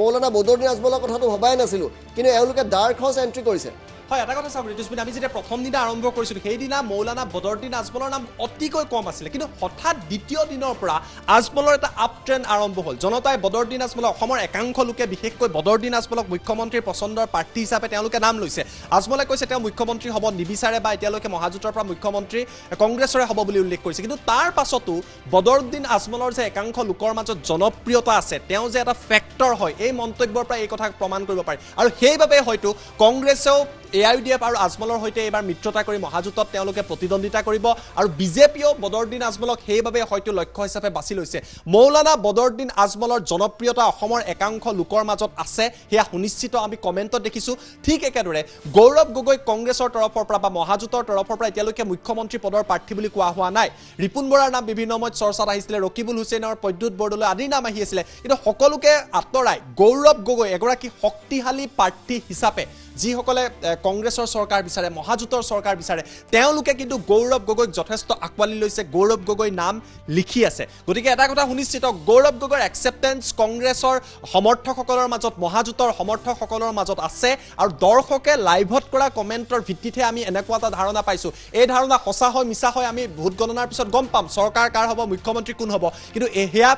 মৌলানা বদৰুদ্দিন আজমলৰ কথাটো ভবাই নাছিলোঁ কিন্তু এওঁলোকে ডাৰ্ক হাউচ এণ্ট্ৰি কৰিছে হয় এটা কথা চাওক ঋতুস্মিত আমি যেতিয়া প্ৰথম দিনা আৰম্ভ কৰিছিলোঁ সেইদিনা মৌলানা বদৰুদ্দিন আজমলৰ নাম অতিকৈ কম আছিলে কিন্তু হঠাৎ দ্বিতীয় দিনৰ পৰা আজমলৰ এটা আপ ট্ৰেণ্ড আৰম্ভ হ'ল জনতাই বদৰুদ্দিন আজমলক অসমৰ একাংশ লোকে বিশেষকৈ বদৰুদ্দিন আজমলক মুখ্যমন্ত্ৰীৰ পছন্দৰ প্ৰাৰ্থী হিচাপে তেওঁলোকে নাম লৈছে আজমলে কৈছে তেওঁ মুখ্যমন্ত্ৰী হ'ব নিবিচাৰে বা এতিয়ালৈকে মহাজোঁটৰ পৰা মুখ্যমন্ত্ৰী কংগ্ৰেছৰে হ'ব বুলি উল্লেখ কৰিছে কিন্তু তাৰ পাছতো বদৰুদ্দিন আজমলৰ যে একাংশ লোকৰ মাজত জনপ্ৰিয়তা আছে তেওঁ যে এটা ফেক্টৰ হয় এই মন্তব্যৰ পৰা এই কথা প্ৰমাণ কৰিব পাৰি আৰু সেইবাবে হয়তো কংগ্ৰেছেও AIUDF আৰু আজমলৰ সৈতে এবাৰ মিত্ৰতা কৰি মহাজোঁটত তেওঁলোকে প্ৰতিদ্বন্দ্বিতা কৰিব আৰু বিজেপিও বদৰুদ্দিন আজমলক সেইবাবে হয়তো লক্ষ্য হিচাপে বাছি লৈছে মৌলানা বদৰুদ্দিন আজমলৰ জনপ্ৰিয়তা অসমৰ একাংশ লোকৰ মাজত আছে সেয়া সুনিশ্চিত আমি কমেণ্টত দেখিছোঁ ঠিক একেদৰে গৌৰৱ গগৈ কংগ্ৰেছৰ তৰফৰ পৰা বা মহাজোঁটৰ তৰফৰ পৰা এতিয়ালৈকে মুখ্যমন্ত্ৰী পদৰ প্ৰাৰ্থী বুলি কোৱা হোৱা নাই ৰিপুন বৰাৰ নাম বিভিন্ন সময়ত চৰ্চাত আহিছিলে ৰকিবুল হুছেইন আৰু প্ৰদ্যুৎ বৰদলৈ আদিৰ নাম আহি আছিলে কিন্তু সকলোকে আঁতৰাই গৌৰৱ গগৈ এগৰাকী শক্তিশালী প্ৰাৰ্থী হিচাপে যিসকলে কংগ্ৰেছৰ চৰকাৰ বিচাৰে মহাজোঁটৰ চৰকাৰ বিচাৰে তেওঁলোকে কিন্তু গৌৰৱ গগৈক যথেষ্ট আঁকোৱালি লৈছে গৌৰৱ গগৈ নাম লিখি আছে গতিকে এটা কথা সুনিশ্চিত গৌৰৱ গগৈৰ একচেপ্টেঞ্চ কংগ্ৰেছৰ সমৰ্থকসকলৰ মাজত মহাজোঁটৰ সমৰ্থকসকলৰ মাজত আছে আৰু দৰ্শকে লাইভত কৰা কমেণ্টৰ ভিত্তিতহে আমি এনেকুৱা এটা ধাৰণা পাইছোঁ এই ধাৰণা সঁচা হয় মিছা হয় আমি ভোট গণনাৰ পিছত গম পাম চৰকাৰ কাৰ হ'ব মুখ্যমন্ত্ৰী কোন হ'ব কিন্তু সেয়া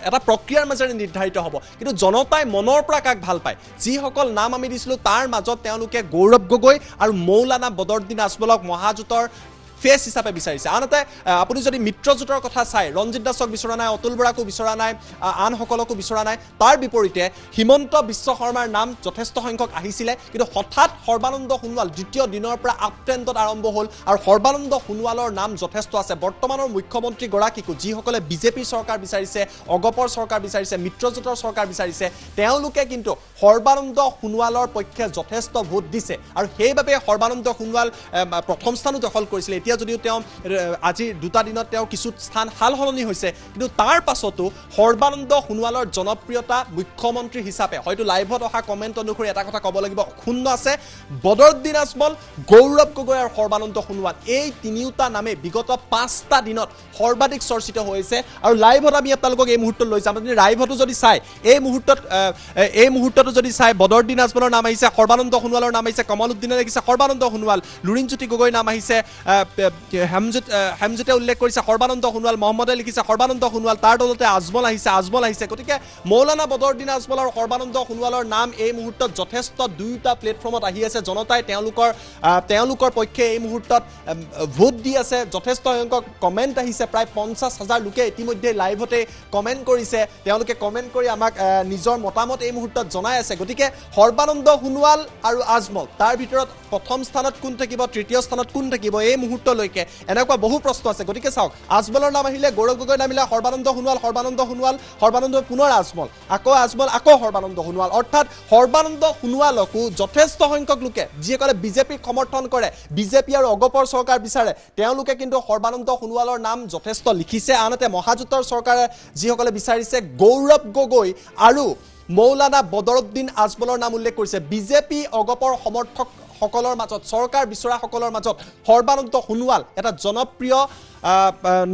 এটা প্ৰক্ৰিয়াৰ মাজেৰে নিৰ্ধাৰিত হ'ব কিন্তু জনতাই মনৰ পৰা কাক ভাল পায় যিসকল নাম আমি দিছিলোঁ তাৰ মাজত তেওঁলোকে গৌৰৱ গগৈ আৰু মৌলানা বদৰুদ্দিন আজমলক মহাজোঁটৰ ফেচ হিচাপে বিচাৰিছে আনহাতে আপুনি যদি মিত্ৰজোঁটৰ কথা চাই ৰঞ্জিত দাসক বিচৰা নাই অতুল বৰাকো বিচৰা নাই আনসকলকো বিচৰা নাই তাৰ বিপৰীতে হিমন্ত বিশ্ব শৰ্মাৰ নাম যথেষ্ট সংখ্যক আহিছিলে কিন্তু হঠাৎ সৰ্বানন্দ সোণোৱাল দ্বিতীয় দিনৰ পৰা আপ ট্ৰেণ্ডত আৰম্ভ হ'ল আৰু সৰ্বানন্দ সোণোৱালৰ নাম যথেষ্ট আছে বৰ্তমানৰ মুখ্যমন্ত্ৰীগৰাকীকো যিসকলে বিজেপিৰ চৰকাৰ বিচাৰিছে অগপৰ চৰকাৰ বিচাৰিছে মিত্ৰজোঁটৰ চৰকাৰ বিচাৰিছে তেওঁলোকে কিন্তু সৰ্বানন্দ সোণোৱালৰ পক্ষে যথেষ্ট ভোট দিছে আৰু সেইবাবে সৰ্বানন্দ সোণোৱাল প্ৰথম স্থানো দখল কৰিছিলে এতিয়া যদিও তেওঁ আজি দুটা দিনত তেওঁৰ কিছু স্থান সাল সলনি হৈছে কিন্তু তাৰ পাছতো সৰ্বানন্দ সোণোৱালৰ জনপ্ৰিয়তা মুখ্যমন্ত্ৰী হিচাপে হয়তো লাইভত অহা কমেণ্ট অনুসৰি এটা কথা ক'ব লাগিব অক্ষুণ্ণ আছে বদৰুদ্দিন আজমল গৌৰৱ গগৈ আৰু সৰ্বানন্দ সোণোৱাল এই তিনিওটা নামে বিগত 5টা দিনত সৰ্বাধিক চৰ্চিত হৈছে আৰু লাইভত আমি আপোনালোকক এই মুহূৰ্তত লৈ যাম আপুনি লাইভতো যদি চাই এই মুহূৰ্ততো যদি চাই বদৰুদ্দিন আজমলৰ নাম আহিছে সৰ্বানন্দ সোণোৱালৰ নাম আহিছে কমলউদ্দিনে লিখিছে সৰ্বানন্দ সোণোৱাল লুৰিণজ্যোতি গগৈৰ নাম আহিছে হেমজুতে উল্লেখ কৰিছে সৰ্বানন্দ সোণোৱাল মহম্মদে লিখিছে সৰ্বানন্দ সোণোৱাল তাৰ তলতে আজমল আহিছে গতিকে মৌলানা বদৰুদ্দিন আজমল আৰু সৰ্বানন্দ সোণোৱালৰ নাম এই মুহূৰ্তত যথেষ্ট দুয়োটা প্লেটফৰ্মত আহি আছে জনতাই তেওঁলোকৰ পক্ষে এই মুহূৰ্তত ভোট দি আছে যথেষ্ট সংখ্যক কমেণ্ট আহিছে প্ৰায় 50,000 লোকে ইতিমধ্যে লাইভতে কমেণ্ট কৰিছে তেওঁলোকে কমেণ্ট কৰি আমাক নিজৰ মতামত এই মুহূৰ্তত জনাই আছে গতিকে সৰ্বানন্দ সোণোৱাল আৰু আজমল তাৰ ভিতৰত প্ৰথম স্থানত কোন থাকিব তৃতীয় স্থানত কোন থাকিব এই মুহূৰ্তলৈকে এনেকুৱা বহু প্ৰশ্ন আছে গতিকে চাওক আজমলৰ নাম আহিলে গৌৰৱ গগৈ নাম আহিলে সৰ্বানন্দ সোণোৱাল পুনৰ আজমল আকৌ সৰ্বানন্দ সোণোৱাল অৰ্থাৎ সৰ্বানন্দ সোণোৱালকো যথেষ্ট সংখ্যক লোকে যিসকলে বিজেপিক সমৰ্থন কৰে বিজেপি আৰু অগপৰ চৰকাৰ বিচাৰে তেওঁলোকে কিন্তু সৰ্বানন্দ সোণোৱালৰ নাম যথেষ্ট লিখিছে আনহাতে মহাজোঁটৰ চৰকাৰে যিসকলে বিচাৰিছে গৌৰৱ গগৈ আৰু মৌলানা বদৰুদ্দিন আজমলৰ নাম উল্লেখ কৰিছে বিজেপি অগপৰ সমৰ্থক সকলৰ মাজত চৰকাৰ বিচৰা সকলৰ মাজত সৰ্বানন্দ সোণোৱাল এটা জনপ্ৰিয়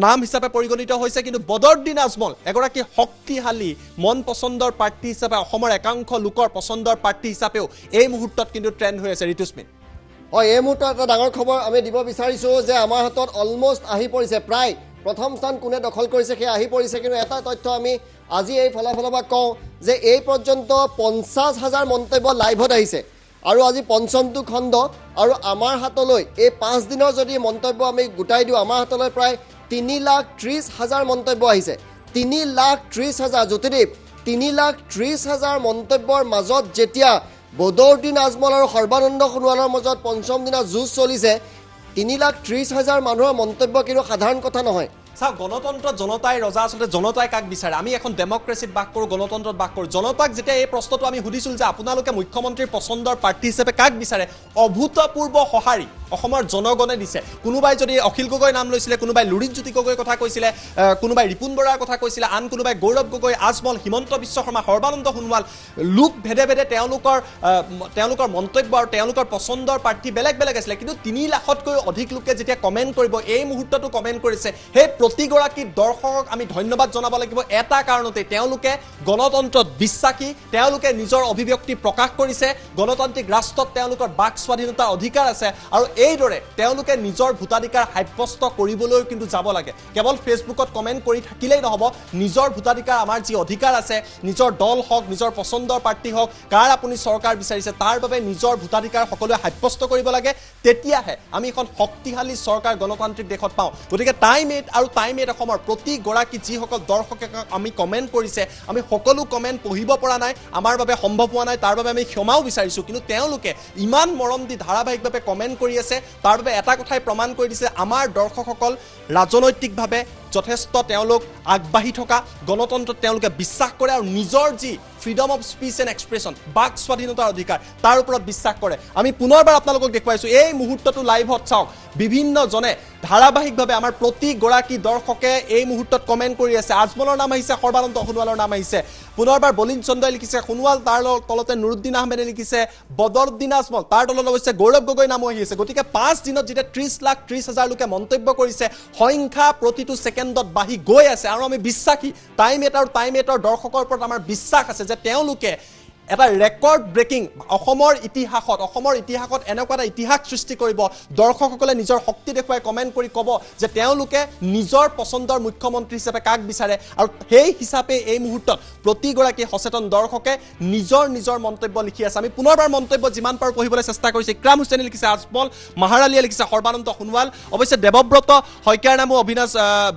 নাম হিচাপে পৰিগণিত হৈছে কিন্তু বদৰুদ্দিন আজমল এগৰাকী শক্তিশালী মন পছন্দৰ প্ৰাৰ্থী হিচাপে অসমৰ একাংশ লোকৰ পছন্দৰ প্ৰাৰ্থী হিচাপেও এই মুহূৰ্তত কিন্তু ট্ৰেণ্ড হৈ আছে ঋতুস্মিন হয় এই মুহূৰ্তত এটা ডাঙৰ খবৰ আমি দিব বিচাৰিছোঁ যে আমাৰ হাতত অলমষ্ট আহি পৰিছে প্ৰায় প্ৰথম স্থান কোনে দখল কৰিছে সেয়া আহি পৰিছে কিন্তু এটা তথ্য আমি আজি এই ফলাফলৰ পৰা কওঁ যে এই পৰ্যন্ত 50,000 মন্তব্য লাইভত আহিছে আৰু আজি পঞ্চমটো খণ্ড আৰু আমাৰ হাতলৈ এই 5 দিনৰ যদি মন্তব্য আমি গোটাই দিওঁ আমাৰ হাতলৈ প্ৰায় 3,30,000 মন্তব্য আহিছে 3,30,000 জ্যোতিদীপ 3,30,000 মন্তব্যৰ মাজত যেতিয়া বদৰুদ্দিন আজমল আৰু সৰ্বানন্দ সোণোৱালৰ মাজত পঞ্চম দিনা যুঁজ চলিছে 3,30,000 মানুহৰ মন্তব্য কিন্তু সাধাৰণ কথা নহয় চাওক গণতন্ত্ৰত জনতাই ৰজা আচলতে জনতাই কাক বিচাৰে আমি এখন ডেমক্ৰেচিত বাস কৰোঁ গণতন্ত্ৰত বাস কৰোঁ জনতাক যেতিয়া এই প্ৰশ্নটো আমি সুধিছিলোঁ যে আপোনালোকে মুখ্যমন্ত্ৰীৰ পচন্দৰ প্ৰাৰ্থী হিচাপে কাক বিচাৰে অভূতপূৰ্ব সঁহাৰি অসমৰ জনগণে দিছে কোনোবাই যদি অখিল গগৈ নাম লৈছিলে কোনোবাই লুৰিণজ্যোতি গগৈৰ কথা কৈছিলে কোনোবাই ৰিপুণ বৰাৰ কথা কৈছিলে আন কোনোবাই গৌৰৱ গগৈ আজমল হিমন্ত বিশ্ব শৰ্মা সৰ্বানন্দ সোণোৱাল লোক ভেদে ভেদে তেওঁলোকৰ মন্তব্য আৰু তেওঁলোকৰ পচন্দৰ প্ৰাৰ্থী বেলেগ বেলেগ আছিলে কিন্তু 3 লাখতকৈ অধিক লোকে যেতিয়া কমেণ্ট কৰিব এই মুহূৰ্ততো কমেণ্ট কৰিছে সেই প্ৰতিগৰাকী দৰ্শকক আমি ধন্যবাদ জনাব লাগিব এটা কাৰণতে তেওঁলোকে গণতন্ত্ৰত বিশ্বাসী তেওঁলোকে নিজৰ অভিব্যক্তি প্ৰকাশ কৰিছে গণতান্ত্ৰিক ৰাষ্ট্ৰত তেওঁলোকৰ বাক স্বাধীনতাৰ অধিকাৰ আছে আৰু এইদৰে তেওঁলোকে নিজৰ ভোটাধিকাৰ সাব্যস্ত কৰিবলৈ কিন্তু যাব লাগে কেৱল ফেচবুকত কমেণ্ট কৰি থাকিলেই নহব নিজৰ ভোটাধিকাৰ আমাৰ যি অধিকাৰ আছে নিজৰ দল হওক নিজৰ পছন্দৰ প্ৰাৰ্থী হওক কাৰ আপুনি চৰকাৰ বিচাৰিছে তাৰ বাবে নিজৰ ভোটাধিকাৰ সকলোৱে সাব্যস্ত কৰিব লাগে তেতিয়াহে আমি এখন শক্তিশালী চৰকাৰ গণতান্ত্ৰিক দেশত পাওঁ গতিকে টাইম এইট অসমৰ প্ৰতিগৰাকী যিসকল দৰ্শকে আমি কমেণ্ট কৰিছে আমি সকলো কমেণ্ট পঢ়িব পৰা নাই আমাৰ বাবে সম্ভৱ হোৱা নাই তাৰ বাবে আমি ক্ষমাও বিচাৰিছোঁ কিন্তু তেওঁলোকে ইমান মৰম দি ধাৰাবাহিকভাৱে কমেণ্ট কৰি আছে তাৰ বাবে এটা কথাই প্ৰমাণ কৰি দিছে আমাৰ দৰ্শকসকল ৰাজনৈতিকভাৱে যথেষ্ট তেওঁলোক আগবাঢ়ি থকা গণতন্ত্ৰত তেওঁলোকে বিশ্বাস কৰে আৰু নিজৰ যি freedom of speech and expression বাক স্বাধীনতাৰ অধিকাৰ তাৰ ওপৰত বিশ্বাস কৰে আমি পুনৰবাৰ আপোনালোকক দেখুৱাইছোঁ এই মুহূৰ্তটো লাইভত চাওক বিভিন্নজনে ধাৰাবাহিকভাৱে আমাৰ প্ৰতিগৰাকী দৰ্শকে এই মুহূৰ্তত কমেণ্ট কৰি আছে আজমলৰ নাম আহিছে সৰ্বানন্দ সোণোৱালৰ নাম আহিছে পুনৰবাৰ বলিন চন্দ্ৰই লিখিছে সোণোৱাল তাৰ তলতে নুৰুদ্দিন আহমেদে লিখিছে বদৰুদ্দিন আজমল তাৰ তলত অৱশ্যে গৌৰৱ গগৈ নামো আহি আছে গতিকে 5 দিনত যেতিয়া 30,30,000 লোকে মন্তব্য কৰিছে সংখ্যা প্ৰতিটো ছেকেণ্ডত বাঢ়ি গৈ আছে আৰু আমি বিশ্বাসী টাইম এইটৰ দৰ্শকৰ ওপৰত আমাৰ বিশ্বাস আছে যে তেওঁলোকে এটা ৰেকৰ্ড ব্ৰেকিং অসমৰ ইতিহাসত এনেকুৱা এটা ইতিহাস সৃষ্টি কৰিব দৰ্শকসকলে নিজৰ শক্তি দেখুৱাই কমেণ্ট কৰি ক'ব যে তেওঁলোকে নিজৰ পছন্দৰ মুখ্যমন্ত্ৰী হিচাপে কাক বিচাৰে আৰু সেই হিচাপে এই মুহূৰ্তত প্ৰতিগৰাকী সচেতন দৰ্শকে নিজৰ মন্তব্য লিখি আছে আমি পুনৰবাৰ মন্তব্য যিমান পাৰোঁ পঢ়িবলৈ চেষ্টা কৰিছোঁ ইক্ৰাম হুছেইনে লিখিছে আজমল মাহাৰালীয়ে লিখিছে সৰ্বানন্দ সোণোৱাল অৱশ্যে দেৱব্ৰত শইকীয়াৰ নামো অবিনাশ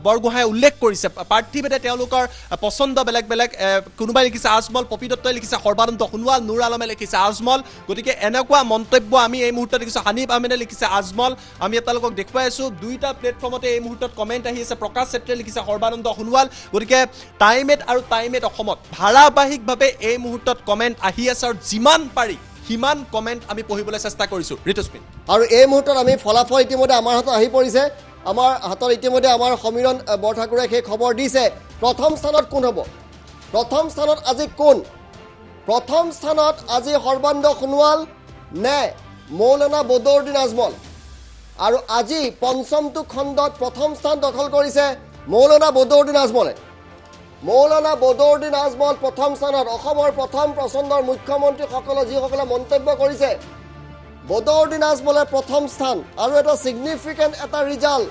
বৰগোহাঁয়ে উল্লেখ কৰিছে প্ৰাৰ্থীভেদে তেওঁলোকৰ পছন্দ বেলেগ বেলেগ কোনোবাই লিখিছে আজমল পপি দত্তই লিখিছে সৰ্বানন্দ সোণোৱাল নুৰ আলমে লিখিছে আজমল গতিকে এনেকুৱা মন্তব্য আমি এই মুহূৰ্তত দেখিছোঁ হানিফ আহমেদে লিখিছে আজমল আমি আপোনালোকক দেখুৱাই আছোঁ দুইটা প্লেটফৰ্মতে এই মুহূৰ্তত কমেণ্ট আহি আছে প্ৰকাশ চেত্ৰীয়ে লিখিছে সৰ্বানন্দ সোণোৱাল গতিকে টাইম এইট অসমত ধাৰাবাহিকভাৱে এই মুহূৰ্তত কমেণ্ট আহি আছে আৰু যিমান পাৰি সিমান কমেণ্ট আমি পঢ়িবলৈ চেষ্টা কৰিছোঁ ঋতুস্মিন আৰু এই মুহূৰ্তত আমি ফলাফল ইতিমধ্যে আমাৰ হাতত আহি পৰিছে আমাৰ হাতত ইতিমধ্যে আমাৰ সমীৰণ বৰঠাকুৰে সেই খবৰ দিছে প্ৰথম স্থানত কোন হ'ব প্ৰথম স্থানত আজি কোন প্ৰথম স্থানত আজি সৰ্বানন্দ সোণোৱাল নে মৌলানা বদৰুদ্দিন আজমল আৰু আজি পঞ্চমটো খণ্ডত প্ৰথম স্থান দখল কৰিছে মৌলানা বদৰুদ্দিন আজমলে মৌলানা বদৰুদ্দিন আজমল প্ৰথম স্থানত অসমৰ প্ৰথম পচন্দৰ মুখ্যমন্ত্ৰীসকলে যিসকলে মন্তব্য কৰিছে বদৰুদ্দিন আজমলে প্ৰথম স্থান আৰু এটা ছিগনিফিকেণ্ট এটা ৰিজাল্ট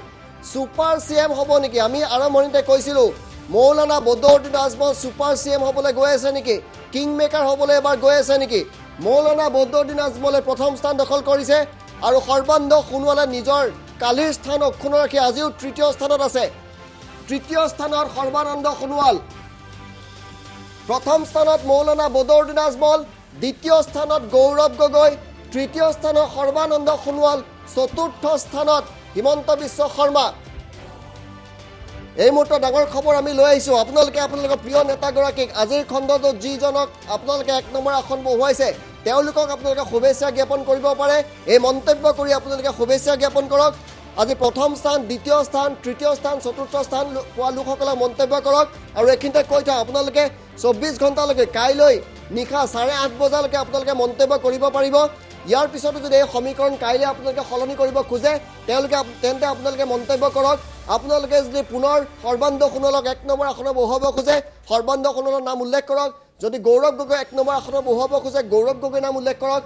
ছুপাৰ CM হ'ব নেকি আমি আৰম্ভণিতে কৈছিলোঁ মৌলানা বদৰুদ্দিন আজমল ছুপাৰ CM হ'বলৈ গৈ আছে নেকি কিং মেকাৰ হ'বলৈ এবাৰ গৈ আছে নেকি মৌলানা বদৰুদ্দিন আজমলে প্ৰথম স্থান দখল কৰিছে আৰু সৰ্বানন্দ সোণোৱালে নিজৰ কালিৰ স্থান অক্ষুণ্ণ ৰাখি আজিও তৃতীয় স্থানত আছে তৃতীয় স্থানত সৰ্বানন্দ সোণোৱাল প্ৰথম স্থানত মৌলানা বদৰুদ্দিন আজমল দ্বিতীয় স্থানত গৌৰৱ গগৈ তৃতীয় স্থানত সৰ্বানন্দ সোণোৱাল চতুৰ্থ স্থানত হিমন্ত বিশ্ব শৰ্মা এই মুহূৰ্তত ডাঙৰ খবৰ আমি লৈ আহিছোঁ আপোনালোকৰ প্ৰিয় নেতাগৰাকীক আজিৰ খণ্ডটোত যিজনক আপোনালোকে 1 নম্বৰ আসন বহুৱাইছে তেওঁলোকক আপোনালোকে শুভেচ্ছা জ্ঞাপন কৰিব পাৰে এই মন্তব্য কৰি আপোনালোকে শুভেচ্ছা জ্ঞাপন কৰক আজি প্ৰথম স্থান দ্বিতীয় স্থান তৃতীয় স্থান চতুৰ্থ স্থান পোৱা লোকসকলক মন্তব্য কৰক আৰু এইখিনিতে কৈ থওঁ আপোনালোকে 24 ঘণ্টালৈকে কাইলৈ নিশা 8:30 বজালৈকে আপোনালোকে মন্তব্য কৰিব পাৰিব ইয়াৰ পিছতো যদি এই সমীকৰণ কাইলৈ আপোনালোকে সলনি কৰিব খোজে তেন্তে আপোনালোকে মন্তব্য কৰক আপোনালোকে যদি পুনৰ সৰ্বানন্দ সোণোৱালক 1 নম্বৰ আসনত বহুৱাব খোজে সৰ্বানন্দ সোণোৱালৰ নাম উল্লেখ কৰক যদি গৌৰৱ গগৈ 1 নম্বৰ আসনত বহুৱাব খোজে গৌৰৱ গগৈৰ নাম উল্লেখ কৰক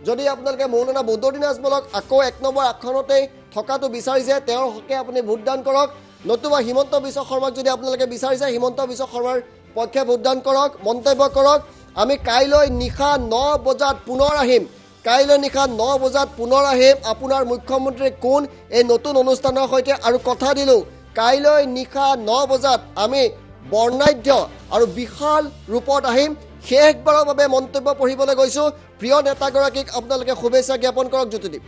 যদি আপোনালোকে মৌলানা বদৰুদ্দিন আজমলক আকৌ 1 নম্বৰ আসনতেই থকাটো বিচাৰিছে তেওঁৰ হকে আপুনি ভোটদান কৰক নতুবা হিমন্ত বিশ্ব শৰ্মাক যদি আপোনালোকে বিচাৰিছে হিমন্ত বিশ্ব শৰ্মাৰ পক্ষে ভোটদান কৰক মন্তব্য কৰক আমি কাইলৈ নিশা 9 বজাত পুনৰ আহিম কাইলৈ নিশা 9 বজাত পুনৰ আহিম আপোনাৰ মুখ্যমন্ত্ৰী কোন এই নতুন অনুষ্ঠানৰ সৈতে আৰু কথা দিলোঁ কাইলৈ নিশা 9 বজাত আমি বৰ্ণাঢ্য আৰু বিশাল ৰূপত আহিম শেষবাৰৰ বাবে মন্তব্য পঢ়িবলৈ গৈছোঁ প্ৰিয় নেতাগৰাকীক আপোনালোকে শুভেচ্ছা জ্ঞাপন কৰক জ্যোতিদীপ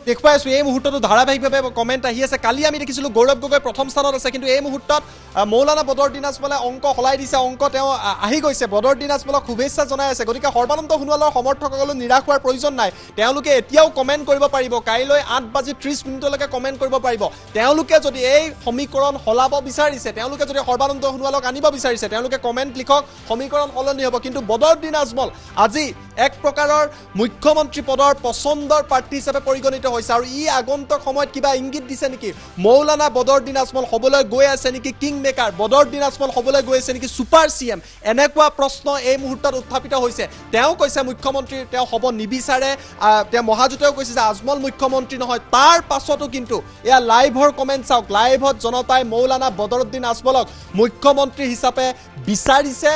দেখ পাই আছোঁ এই মুহূৰ্ততো ধাৰাবাহিকভাৱে কমেণ্ট আহি আছে কালি আমি দেখিছিলোঁ গৌৰৱ গগৈ প্ৰথম স্থানত আছে কিন্তু এই মুহূৰ্তত মৌলানা বদৰুদ্দিন আজমলে অংক সলাই দিছে অংক তেওঁ আহি গৈছে বদৰুদ্দিন আজমলক শুভেচ্ছা জনাই আছে গতিকে সৰ্বানন্দ সোণোৱালৰ সমৰ্থকসকলো নিৰাশ হোৱাৰ প্ৰয়োজন নাই তেওঁলোকে এতিয়াও কমেণ্ট কৰিব পাৰিব কাইলৈ 8:30 কমেণ্ট কৰিব পাৰিব তেওঁলোকে যদি এই সমীকৰণ সলাব বিচাৰিছে তেওঁলোকে যদি সৰ্বানন্দ সোণোৱালক আনিব বিচাৰিছে তেওঁলোকে কমেণ্ট লিখক সমীকৰণ সলনি হ'ব কিন্তু বদৰুদ্দিন আজমল আজি এক প্ৰকাৰৰ মুখ্যমন্ত্ৰী পদৰ পচন্দৰ প্ৰাৰ্থী হিচাপে পৰিগণিত হৈছে আৰু ই আগন্তুক সময়ত কিবা ইংগিত দিছে নেকি মৌলানা বদৰুদ্দিন আজমল হ'বলৈ গৈ আছে নেকি কিং মেকাৰ বদৰুদ্দিন আজমল হ'বলৈ গৈ আছে নেকি ছুপাৰ CM এনেকুৱা প্ৰশ্ন এই মুহূৰ্তত উত্থাপিত হৈছে তেওঁ কৈছে মুখ্যমন্ত্ৰী তেওঁ হ'ব নিবিচাৰে তেওঁ মহাজোঁটেও কৈছে যে আজমল মুখ্যমন্ত্ৰী নহয় তাৰ পাছতো কিন্তু এয়া লাইভৰ কমেণ্ট চাওক লাইভত জনতাই মৌলানা বদৰুদ্দিন আজমলক মুখ্যমন্ত্ৰী হিচাপে বিচাৰিছে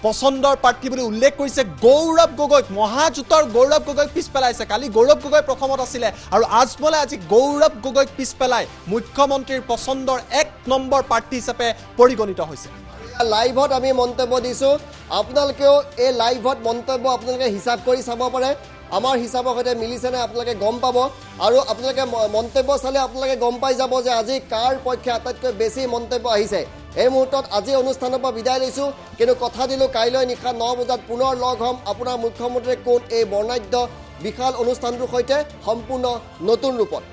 পচন্দৰ প্ৰাৰ্থী বুলি উল্লেখ কৰিছে গৌৰৱ গগৈক মহাজোঁটৰ গৌৰৱ গগৈক পিছ পেলাইছে কালি গৌৰৱ গগৈ প্ৰথমত আছিলে আৰু আজমলে আজি গৌৰৱ গগৈক পিছ পেলাই মুখ্যমন্ত্ৰীৰ পচন্দৰ 1 নম্বৰ প্ৰাৰ্থী হিচাপে পৰিগণিত হৈছে লাইভত আমি মন্তব্য দিছোঁ আপোনালোকেও এই লাইভত মন্তব্য আপোনালোকে হিচাপ কৰি চাব পাৰে আমাৰ হিচাপৰ সৈতে মিলিছেনে আপোনালোকে গম পাব আৰু আপোনালোকে মন্তব্য চালে আপোনালোকে গম পাই যাব যে আজি কাৰ পক্ষে আটাইতকৈ বেছি মন্তব্য আহিছে এই মুহূৰ্তত আজি অনুষ্ঠানৰ পৰা বিদায় লৈছোঁ কিন্তু কথা দিলোঁ কাইলৈ নিশা 9 বজাত পুনৰ লগ হ'ম আপোনাৰ মুখ্যমন্ত্ৰী কোন এই বৰ্ণাঢ্য বিশাল অনুষ্ঠানটোৰ সৈতে সম্পূৰ্ণ নতুন ৰূপত